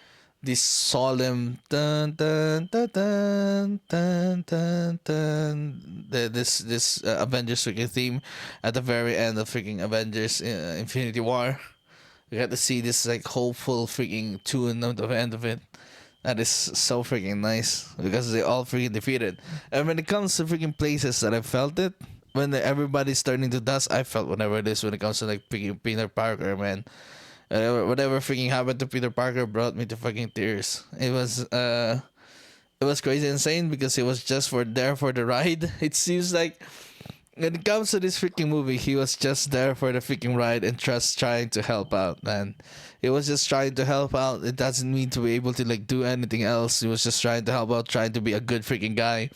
this solemn dun dun dun dun dun dun dun, this Avengers freaking theme at the very end of freaking Avengers Infinity War. We got to see this like hopeful freaking tune at the end of it. That is so freaking nice because they all freaking defeated. And when it comes to freaking places that I felt it, when everybody's turning to dust, I felt whenever it is when it comes to like freaking Peter Parker, man. Whatever freaking happened to Peter Parker brought me to fucking tears. It was crazy insane because he was just there for the ride. It seems like when it comes to this freaking movie, he was just there for the freaking ride and just trying to help out, man. He was just trying to help out. It doesn't mean to be able to like do anything else. He was just trying to help out, trying to be a good freaking guy.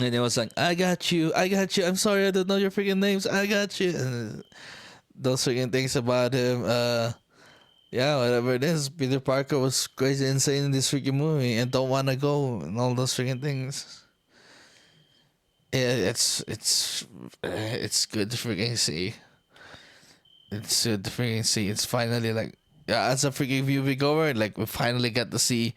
And he was like, I got you. I'm sorry, I don't know your freaking names. I got you. And those freaking things about him. Yeah, whatever it is. Peter Parker was crazy insane in this freaking movie and don't want to go and all those freaking things. Yeah, it's good to freaking see. It's good to freaking see. It's finally like, yeah, as a freaking moviegoer, like we finally get to see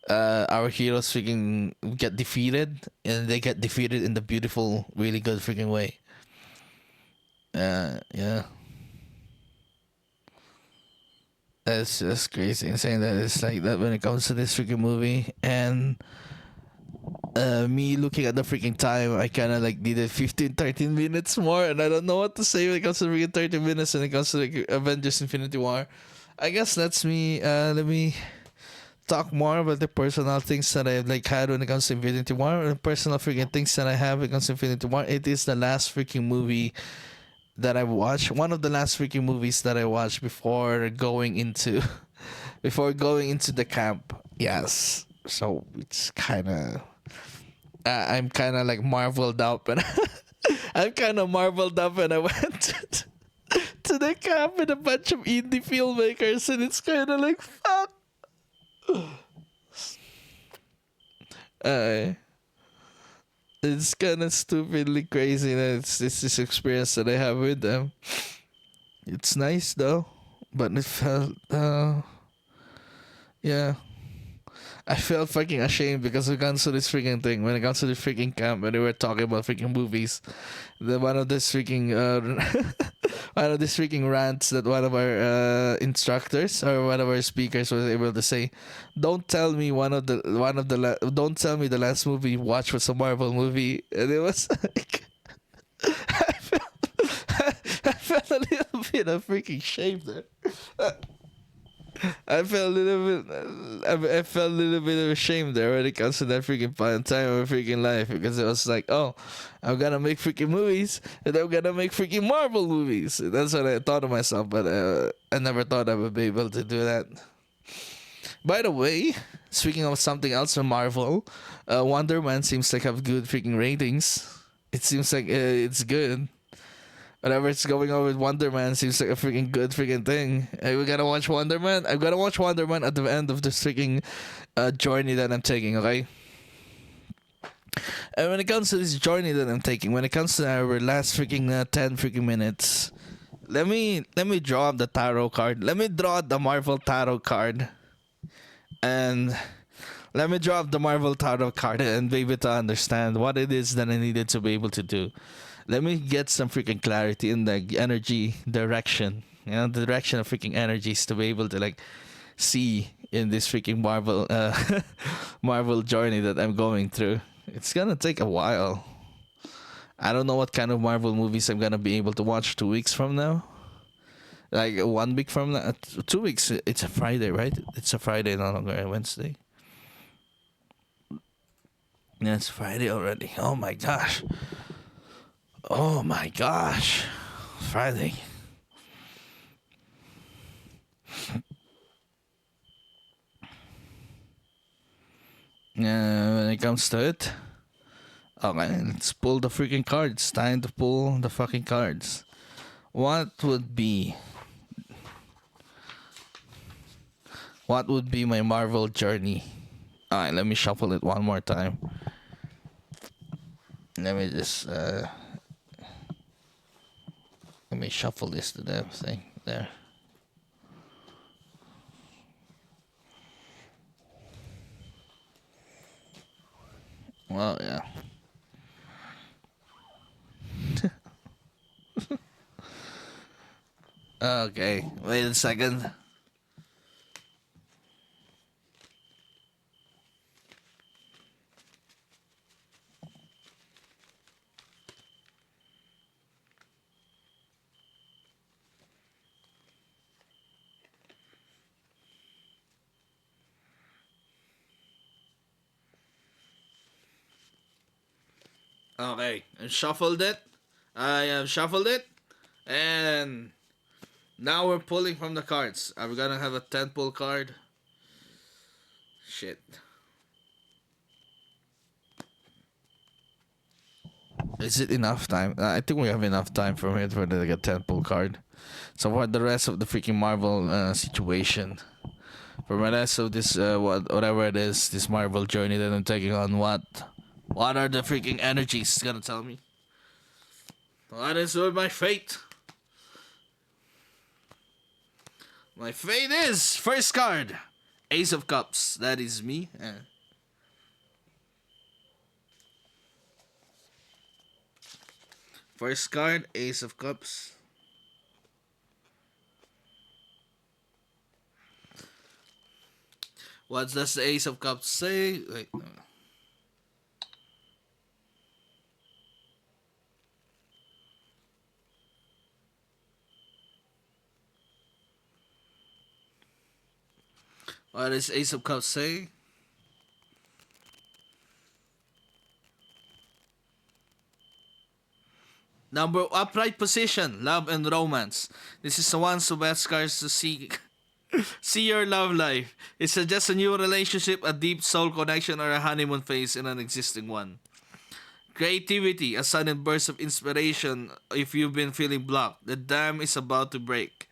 our heroes freaking get defeated, and they get defeated in the beautiful, really good freaking way. Yeah, that's just crazy insane that it's like that when it comes to this freaking movie. And me looking at the freaking time, I kind of like needed 15, 13 minutes more, and I don't know what to say when it comes to freaking 30 minutes when it comes to like Avengers Infinity War. I guess that's me. Let me talk more about the personal things that I've like had when it comes to Infinity War. The personal freaking things that I have when it comes to Infinity War. It is the last freaking movie that I watched. One of the last freaking movies that I watched before going into the camp. Yes. So it's kind of I'm kind of like marveled up, and I'm kind of marveled up when I went to the camp with a bunch of indie filmmakers, and it's kind of like fuck. It's kind of stupidly crazy that it's this experience that I have with them. It's nice though, but it felt yeah. I felt fucking ashamed because when it comes to this freaking thing, when it comes to the freaking camp, when they were talking about freaking movies, one of this freaking one of these freaking rants that one of our instructors or one of our speakers was able to say, "Don't tell me don't tell me the last movie you watched was a Marvel movie," and it was like. I felt, I felt a little bit of freaking shame there. I felt a little bit. I felt a little bit of shame there when it comes to that freaking time of freaking life, because it was like, oh, I'm gonna make freaking movies and I'm gonna make freaking Marvel movies. That's what I thought of myself, but I never thought I would be able to do that. By the way, speaking of something else from Marvel, Wonder Man seems like have good freaking ratings. It seems like it's good. Whatever's going on with Wonder Man seems like a freaking good freaking thing. Hey, we gotta watch Wonder Man. I'm gonna watch Wonder Man at the end of this freaking journey that I'm taking, okay? And when it comes to this journey that I'm taking, when it comes to our last freaking 10 freaking minutes, let me draw the tarot card. Let me draw the Marvel tarot card, and let me draw the Marvel tarot card and be able to understand what it is that I needed to be able to do. Let me get some freaking clarity in the energy direction. The direction of freaking energies to be able to like see in this freaking Marvel Marvel journey that I'm going through. It's gonna take a while. I don't know what kind of Marvel movies I'm gonna be able to watch 2 weeks from now. Like 1 week from now, 2 weeks. It's a Friday, right? It's a Friday, no longer a Wednesday. Yeah, it's Friday already. Oh my gosh. Oh my gosh. Friday. When it comes to it, okay, let's pull the freaking cards. Time to pull the fucking cards. What would be my Marvel journey? Alright, let me shuffle it one more time. Let me just let me shuffle this to the thing there. Well, yeah. Okay, wait a second. Okay, I shuffled it. I have shuffled it, and now we're pulling from the cards. Are we gonna have a 10 pull card? Shit. Is it enough time? I think we have enough time for it for the 10 pull card. So for the rest of the freaking Marvel situation, for the rest of this whatever it is, this Marvel journey that I'm taking on, what are the freaking energies gonna tell me? What is with my fate? My fate is first card, Ace of Cups. That is me. First card, Ace of Cups. What does the Ace of Cups say? Wait, no. What does Ace of Cups say? Number upright position, love and romance. This is the one's the best cards to see. See your love life. It suggests a new relationship, a deep soul connection, or a honeymoon phase in an existing one. Creativity, a sudden burst of inspiration if you've been feeling blocked. The dam is about to break.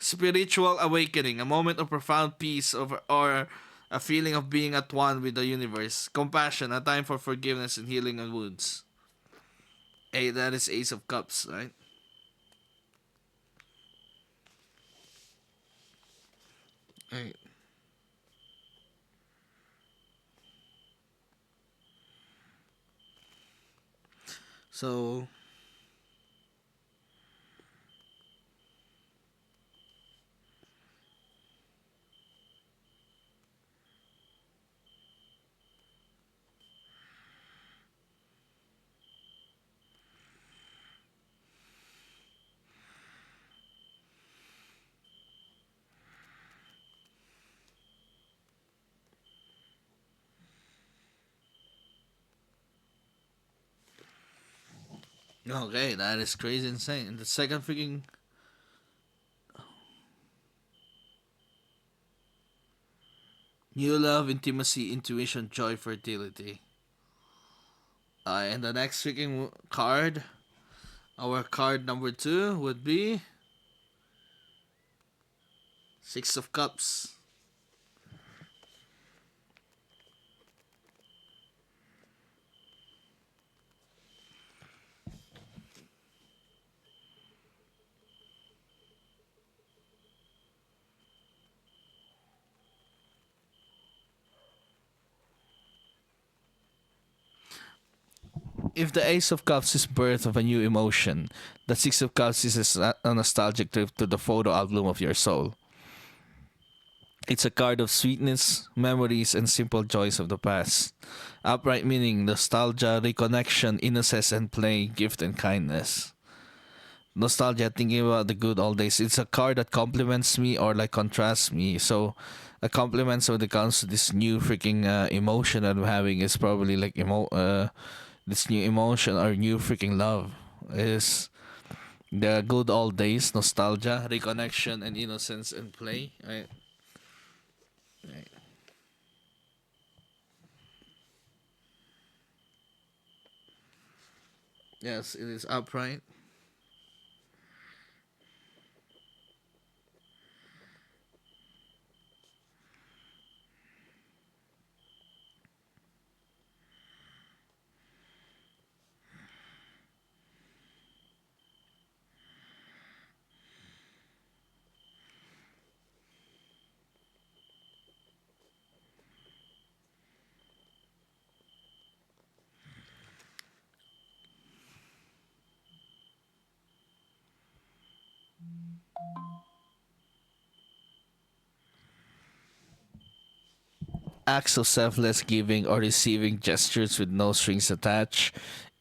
Spiritual awakening, a moment of profound peace or a feeling of being at one with the universe. Compassion, a time for forgiveness and healing of wounds. Hey, that is Ace of Cups, right? Right. So, okay, that is crazy insane. And the second freaking new love, intimacy, intuition, joy, fertility. And the next freaking card, our card number 2 would be Six of Cups. If the Ace of Cups is birth of a new emotion, the Six of Cups is a nostalgic trip to the photo album of your soul. It's a card of sweetness, memories, and simple joys of the past. Upright meaning nostalgia, reconnection, innocence, and play, gift, and kindness. Nostalgia, thinking about the good old days. It's a card that compliments me or like contrasts me. So, a compliment when it comes to this new freaking emotion that I'm having is probably like this new emotion or new freaking love is the good old days, nostalgia, reconnection, and innocence and play. Right. Yes, it is upright. Acts of selfless giving or receiving gestures with no strings attached,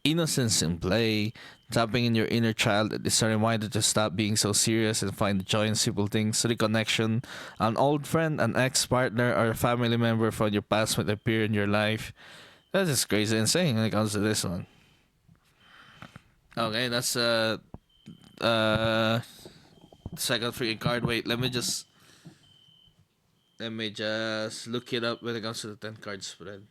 innocence in play, tapping in your inner child is a reminder to stop being so serious and find joy in simple things, reconnection, an old friend, an ex-partner, or a family member from your past might appear in your life. That is crazy insane when it comes to this one. Okay, that's uh second freaking card. Wait, let me just look it up when it comes to the 10 card spread.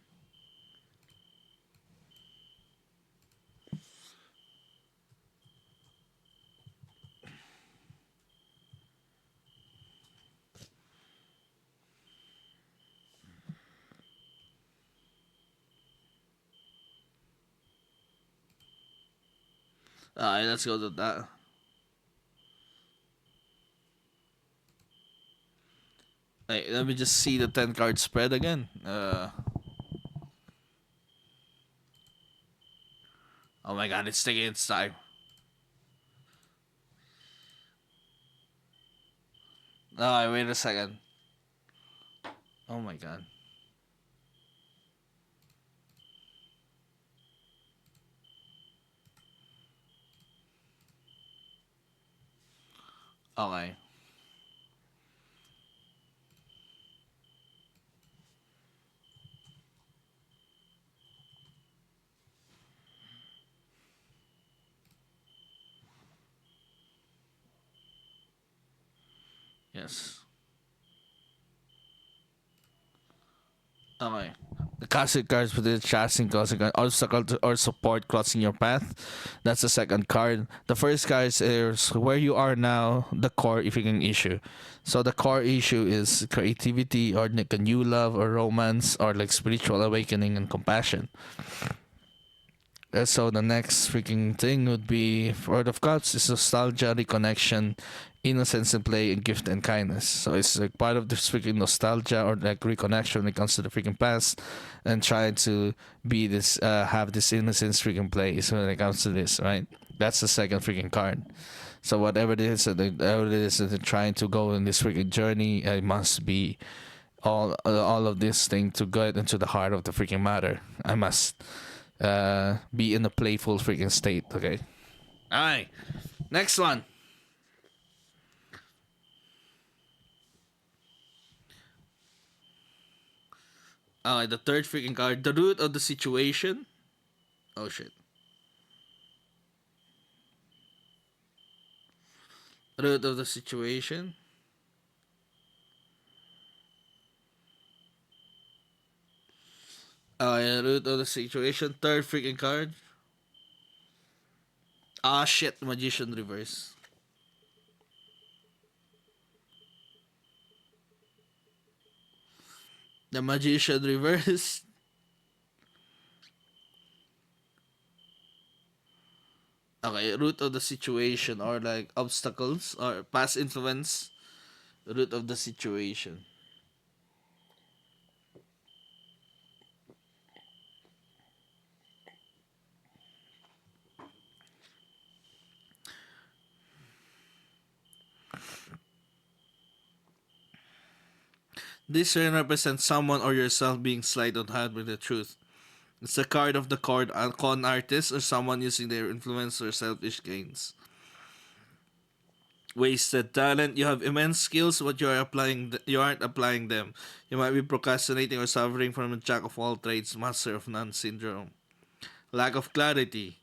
Alright, let's go to that. Hey, let me just see the 10 card spread again. Oh my god, it's taking its time. Oh, wait a second. Oh my god. Okay. Yes. Okay. The classic cards with the chassis crossing card, obstacle or support crossing your path. That's the second card. The first card is where you are now, the core freaking issue. So the core issue is creativity or like a new love or romance or like spiritual awakening and compassion. So the next freaking thing would be Word of Cups is nostalgia, reconnection, innocence in play, and gift and kindness. So it's like part of this freaking nostalgia or like reconnection when it comes to the freaking past, and trying to be this, have this innocence freaking play. So when it comes to this, right? That's the second freaking card. So whatever it is that they're trying to go in this freaking journey, it must be all of this thing to get into the heart of the freaking matter. I must be in a playful freaking state. Okay. All right. Next one. All right. The third freaking card. The root of the situation. Oh shit. Root of the situation. Yeah, root of the situation. Third freaking card. Ah shit. Magician reverse. The magician reverse. Okay. Root of the situation or like obstacles or past influence. Root of the situation. This turn represents someone or yourself being slight on hand with the truth. It's a card of the con artist or someone using their influence for selfish gains. Wasted talent. You have immense skills, but you aren't applying them. You might be procrastinating or suffering from a jack of all trades, master of none syndrome. Lack of clarity.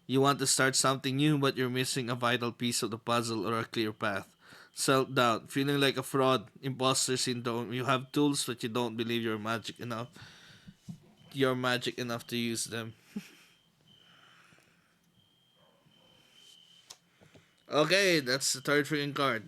You want to start something new, but you're missing a vital piece of the puzzle or a clear path. Self doubt. Feeling like a fraud. Imposter syndrome. You have tools, but you don't believe you're magic enough. You're magic enough to use them. Okay, that's the third freaking card.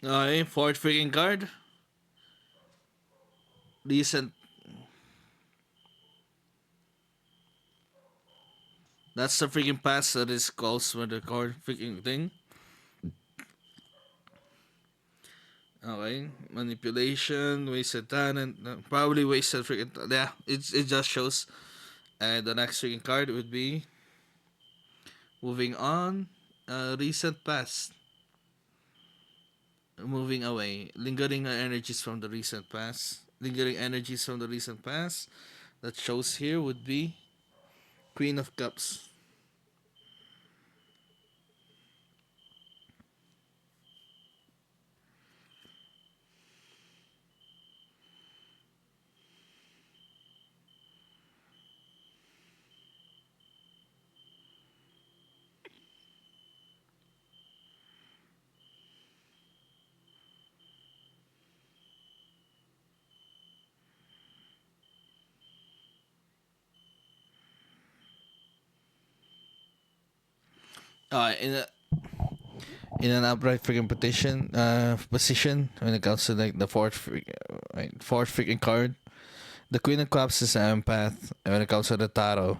Okay, fourth freaking card. Decent. That's the freaking pass that is calls for the card freaking thing. Okay, manipulation, wasted talent, probably wasted freaking. Yeah, it just shows. And the next freaking card would be moving on. Recent past, moving away, lingering energies from the recent past. Lingering energies from the recent past that shows here would be Queen of Cups. In an upright freaking position when it comes to like the fourth freaking card. The Queen of Cups is an empath when it comes to the tarot.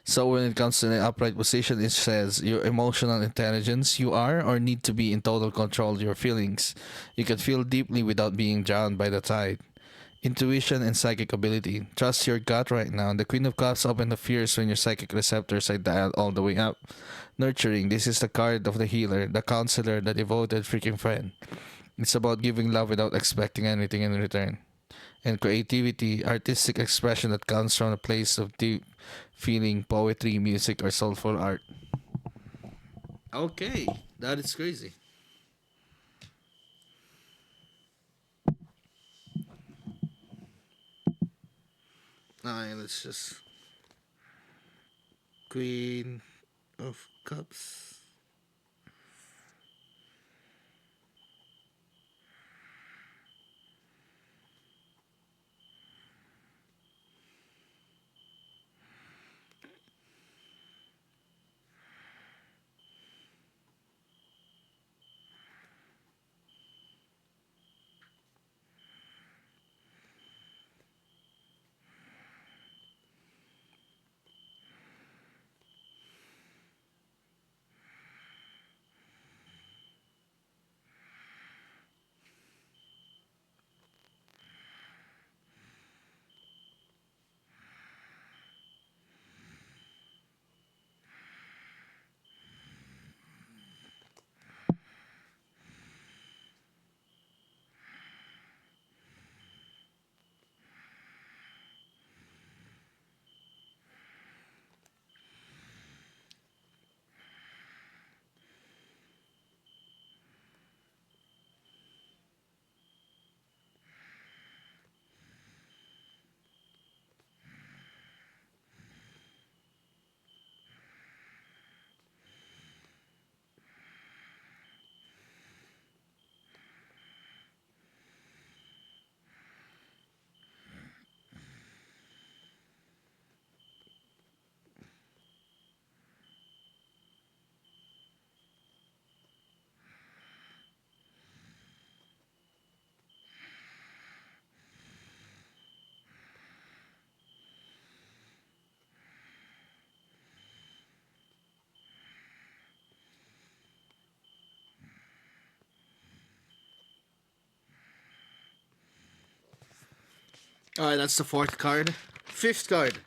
So when it comes to the upright position, it says your emotional intelligence. You are or need to be in total control of your feelings. You can feel deeply without being drowned by the tide. Intuition and psychic ability. Trust your gut right now. The Queen of Cups open the fears when your psychic receptors are dialed all the way up. Nurturing. This is the card of the healer, the counselor, the devoted freaking friend. It's about giving love without expecting anything in return. And creativity, artistic expression that comes from a place of deep feeling, poetry, music, or soulful art. Okay, that is crazy. Alright, let's just Queen of Cups. Alright, that's the fourth card. Fifth card.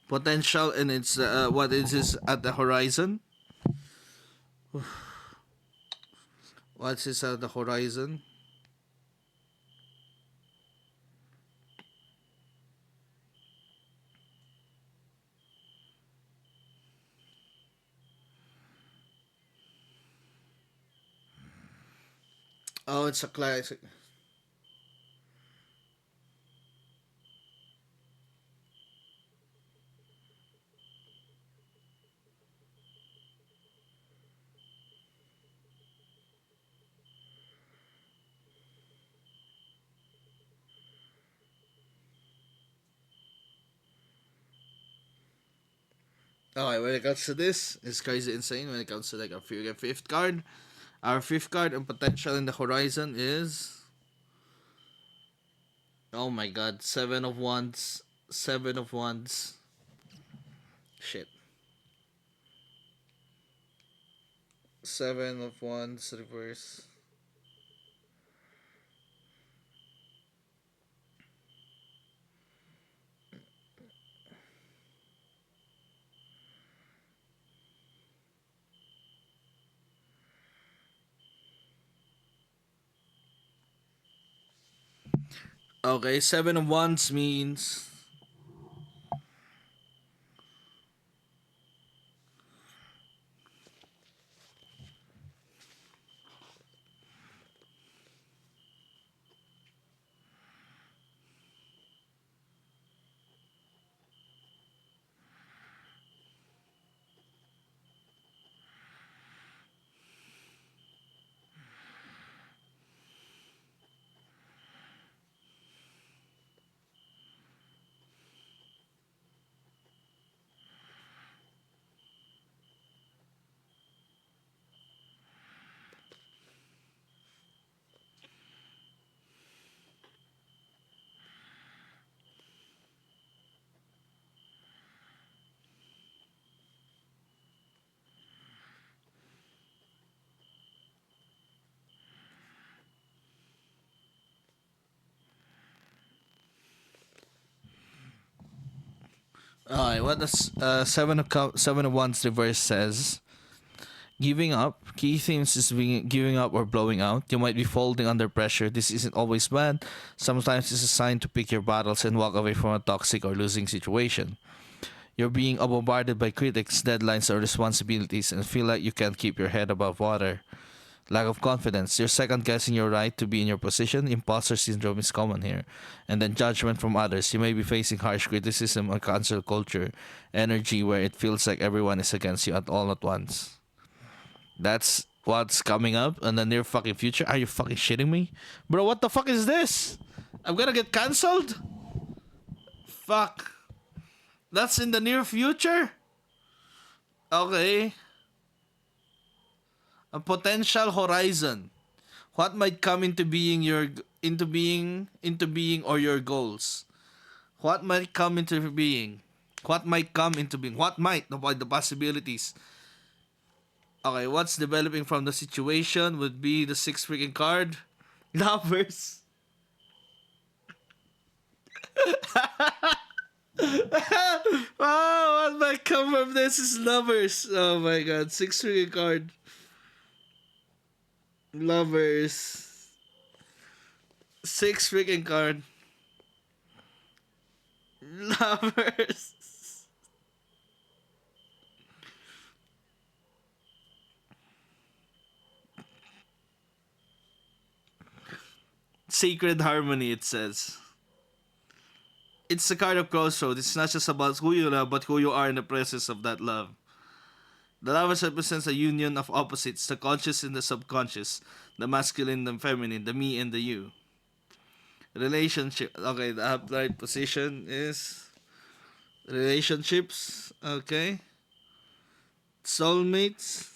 Potential, and it's what is this at the horizon? What's this at the horizon? Oh, it's a classic. Alright, when it comes to this, it's crazy insane. When it comes to like a fifth card, our fifth card and potential in the horizon is, oh my god, seven of wands, seven of wands. Shit, seven of wands reverse. Okay, seven of wands means, alright, what does seven of wands reverse says? Giving up. Key themes is being giving up or blowing out. You might be folding under pressure. This isn't always bad. Sometimes it's a sign to pick your battles and walk away from a toxic or losing situation. You're being bombarded by critics, deadlines, or responsibilities and feel like you can't keep your head above water. Lack of confidence. You're second guessing your right to be in your position. Imposter syndrome is common here. And then judgment from others. You may be facing harsh criticism or cancel culture energy where it feels like everyone is against you at all at once. That's what's coming up in the near fucking future. Are you fucking shitting me? Bro, what the fuck is this? I'm gonna get cancelled? Fuck. That's in the near future? Okay. A potential horizon. What might come into being or your goals? What might come into being? What might come into being? What might the possibilities? Okay, what's developing from the situation would be the sixth freaking card. Lovers. Oh, what might come from this is lovers. Oh my god, sixth freaking card. Lovers. Six freaking card. Lovers. Sacred harmony, it says. It's a card of crossroads. It's not just about who you love, but who you are in the presence of that love. The lovers represents a union of opposites, the conscious and the subconscious, the masculine and the feminine, the me and the you. Relationship. Okay, the upright position is relationships. Okay. Soulmates.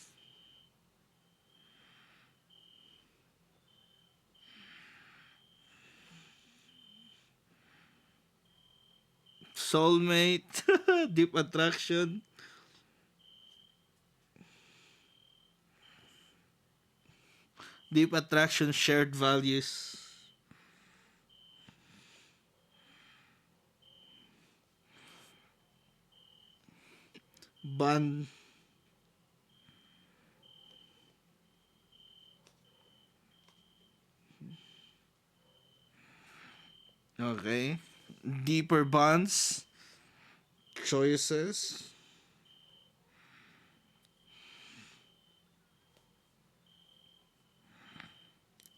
Soulmate. Deep attraction. Deep attraction, shared values. Bond. Okay. Deeper bonds. Choices.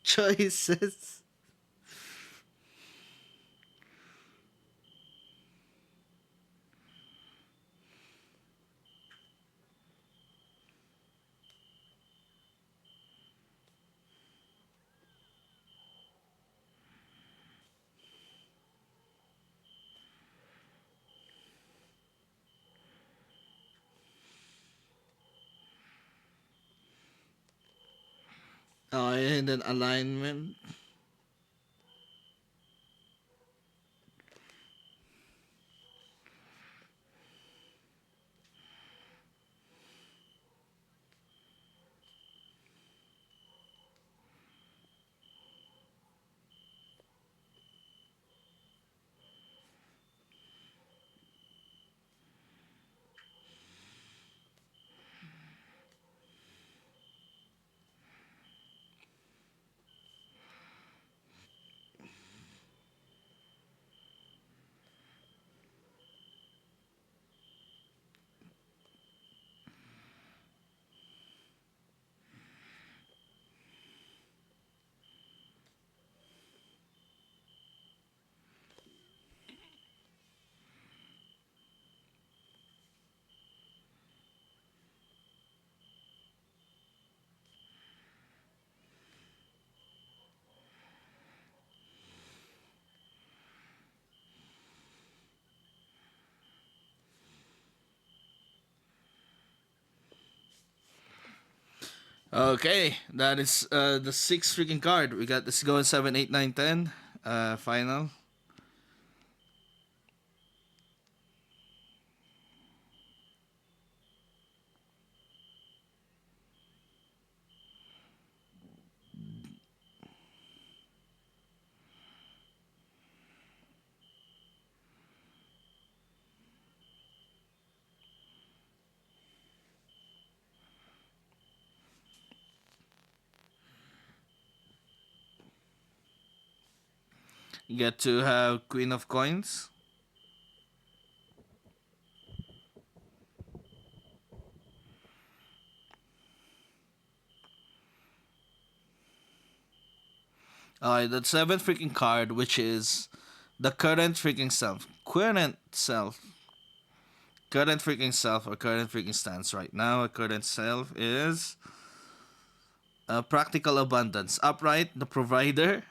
Choices. Oh, and then alignment. Okay, that is the sixth freaking card. We got this going 7, 8, 9, 10. Final. You get to have Queen of Coins. Alright, the seventh freaking card, which is the current freaking self. Current self. Current freaking self or current freaking stance right now. A current self is practical abundance. Upright, the provider.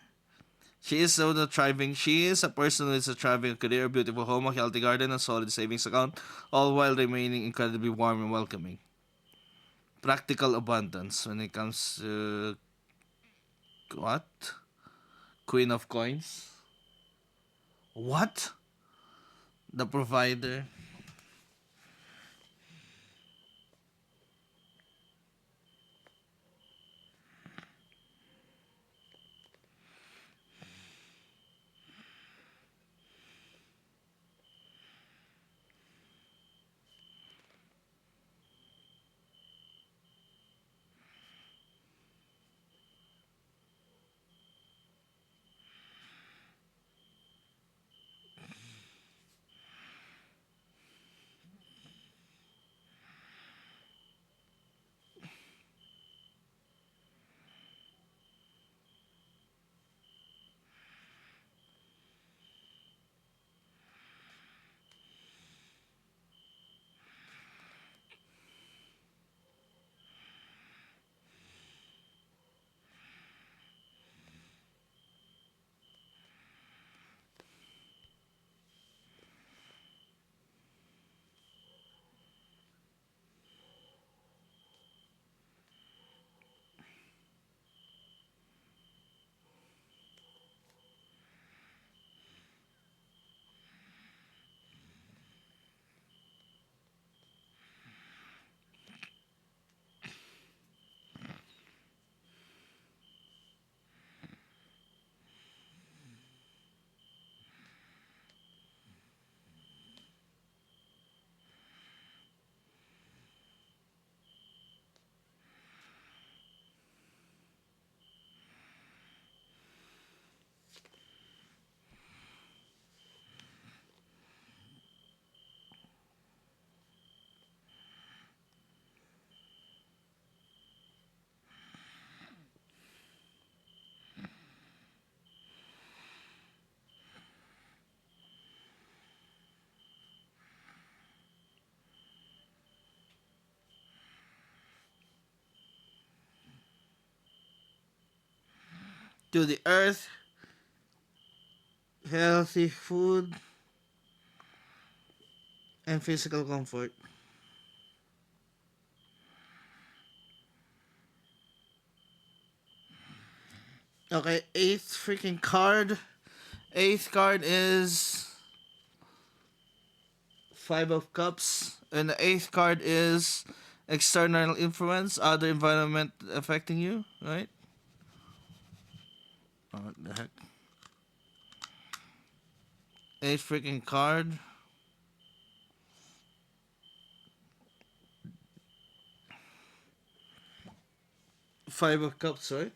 She is so the thriving. She is a person who is a thriving career, beautiful home, a healthy garden, a solid savings account, all while remaining incredibly warm and welcoming. Practical abundance when it comes to what? Queen of Coins. What? The provider. to the earth, healthy food, and physical comfort. Okay, eighth freaking card. Eighth card is Five of Cups, and the eighth card is external influence, other environment affecting you, right? Oh, what the heck? Eighth freaking card. Five of Cups, right?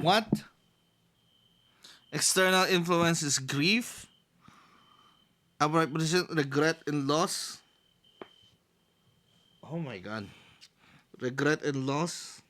What? External influence is grief, aberration, regret, and loss. Oh my god. Regret and loss.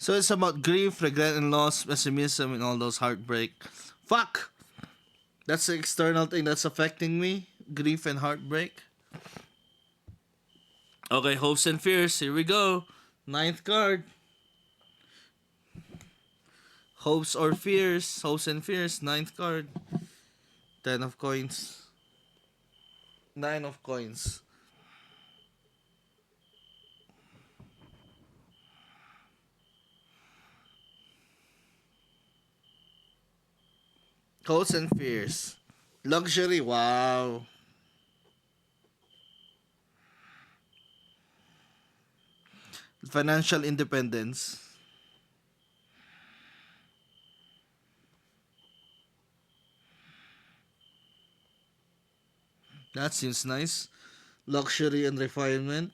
So it's about grief, regret, and loss, pessimism, and all those heartbreak. Fuck! That's the external thing that's affecting me. Grief and heartbreak. Okay, hopes and fears. Here we go. Ninth card. Hopes or fears. Hopes and fears. Ninth card. Ten of coins. Nine of coins. Hopes and fears. Luxury. Wow. Financial independence. That seems nice. Luxury and refinement.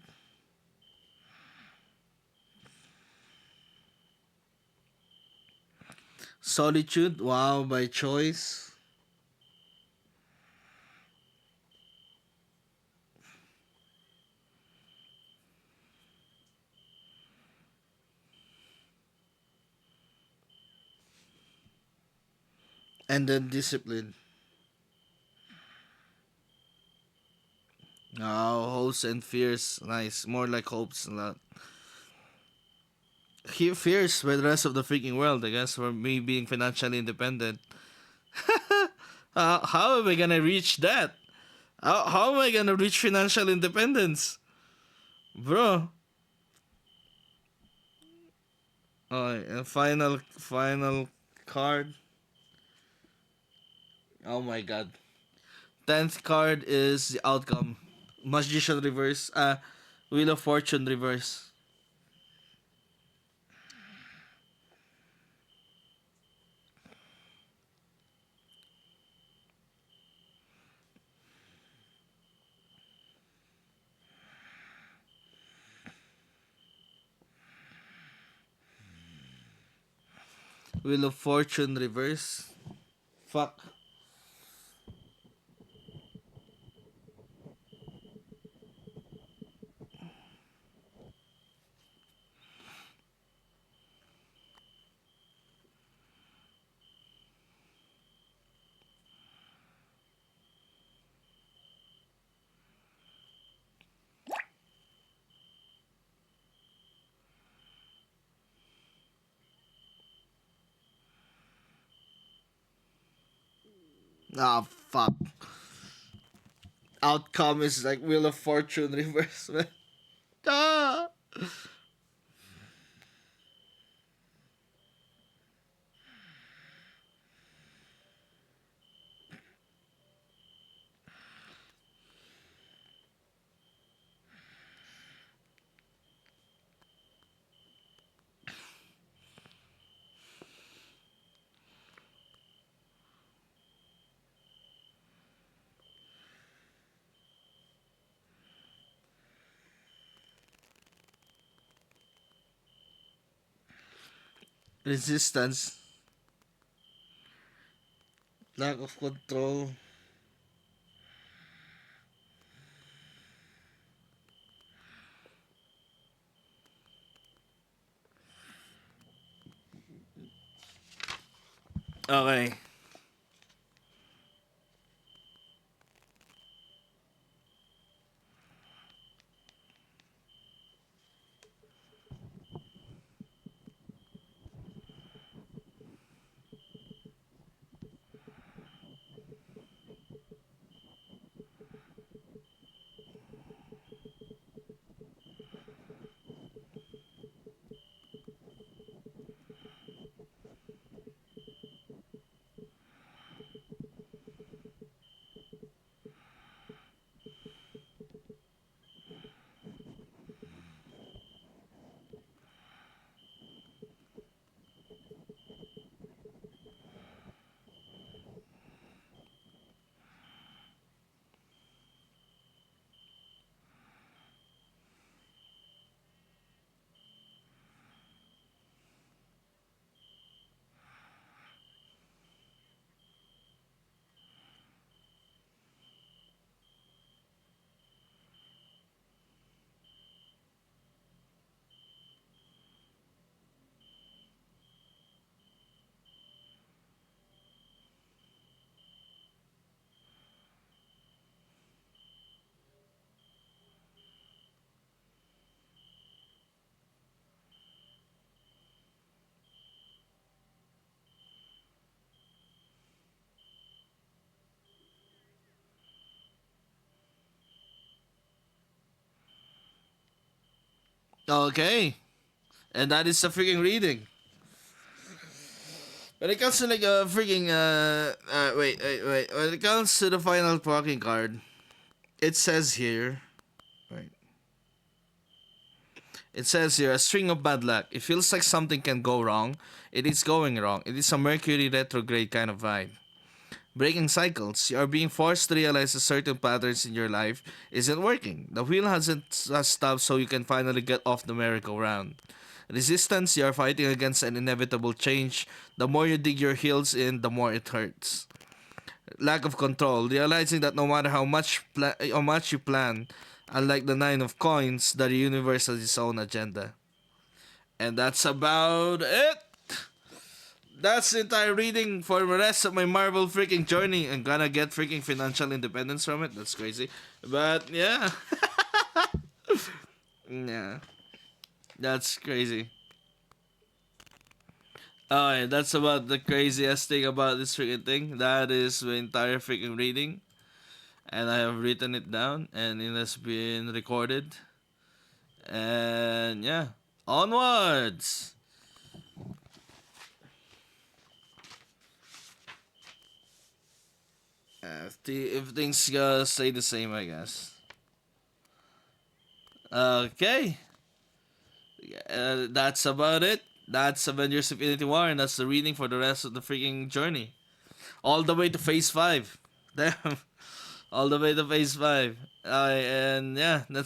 Solitude. Wow, by choice. And then discipline. Oh, hopes and fears. Nice. More like hopes. Not. He fears for the rest of the freaking world, I guess, for me being financially independent. How am I gonna reach that? How am I gonna reach financial independence, bro? Oh, and final card. Oh my god. 10th card is the outcome. Magician reverse. Wheel of Fortune reverse. Wheel of Fortune reverse. Fuck. Ah, fuck. Outcome is like Wheel of Fortune reverse, man. Ah! Resistance. Lack of control. Okay. Okay. And that is a freaking reading. When it comes to like a freaking wait. When it comes to the final fucking card, it says here, right? It says here a string of bad luck. It feels like something can go wrong. It is going wrong. It is a Mercury retrograde kind of vibe. Breaking cycles. You are being forced to realize that certain patterns in your life isn't working. The wheel hasn't stopped, so you can finally get off the merry-go-round. Resistance. You are fighting against an inevitable change. The more you dig your heels in, the more it hurts. Lack of control. Realizing that no matter how much you plan, unlike the nine of coins, the universe has its own agenda. And that's about it. That's the entire reading for the rest of my Marvel freaking journey. I'm gonna get freaking financial independence from it. That's crazy. But yeah. Yeah. That's crazy. Alright, that's about the craziest thing about this freaking thing. That is the entire freaking reading. And I have written it down and it has been recorded. And yeah, onwards! If things stay the same, I guess. Okay. That's about it. That's Avengers Infinity War, and that's the reading for the rest of the freaking journey. All the way to phase 5. Damn. All the way to phase 5. And yeah, that's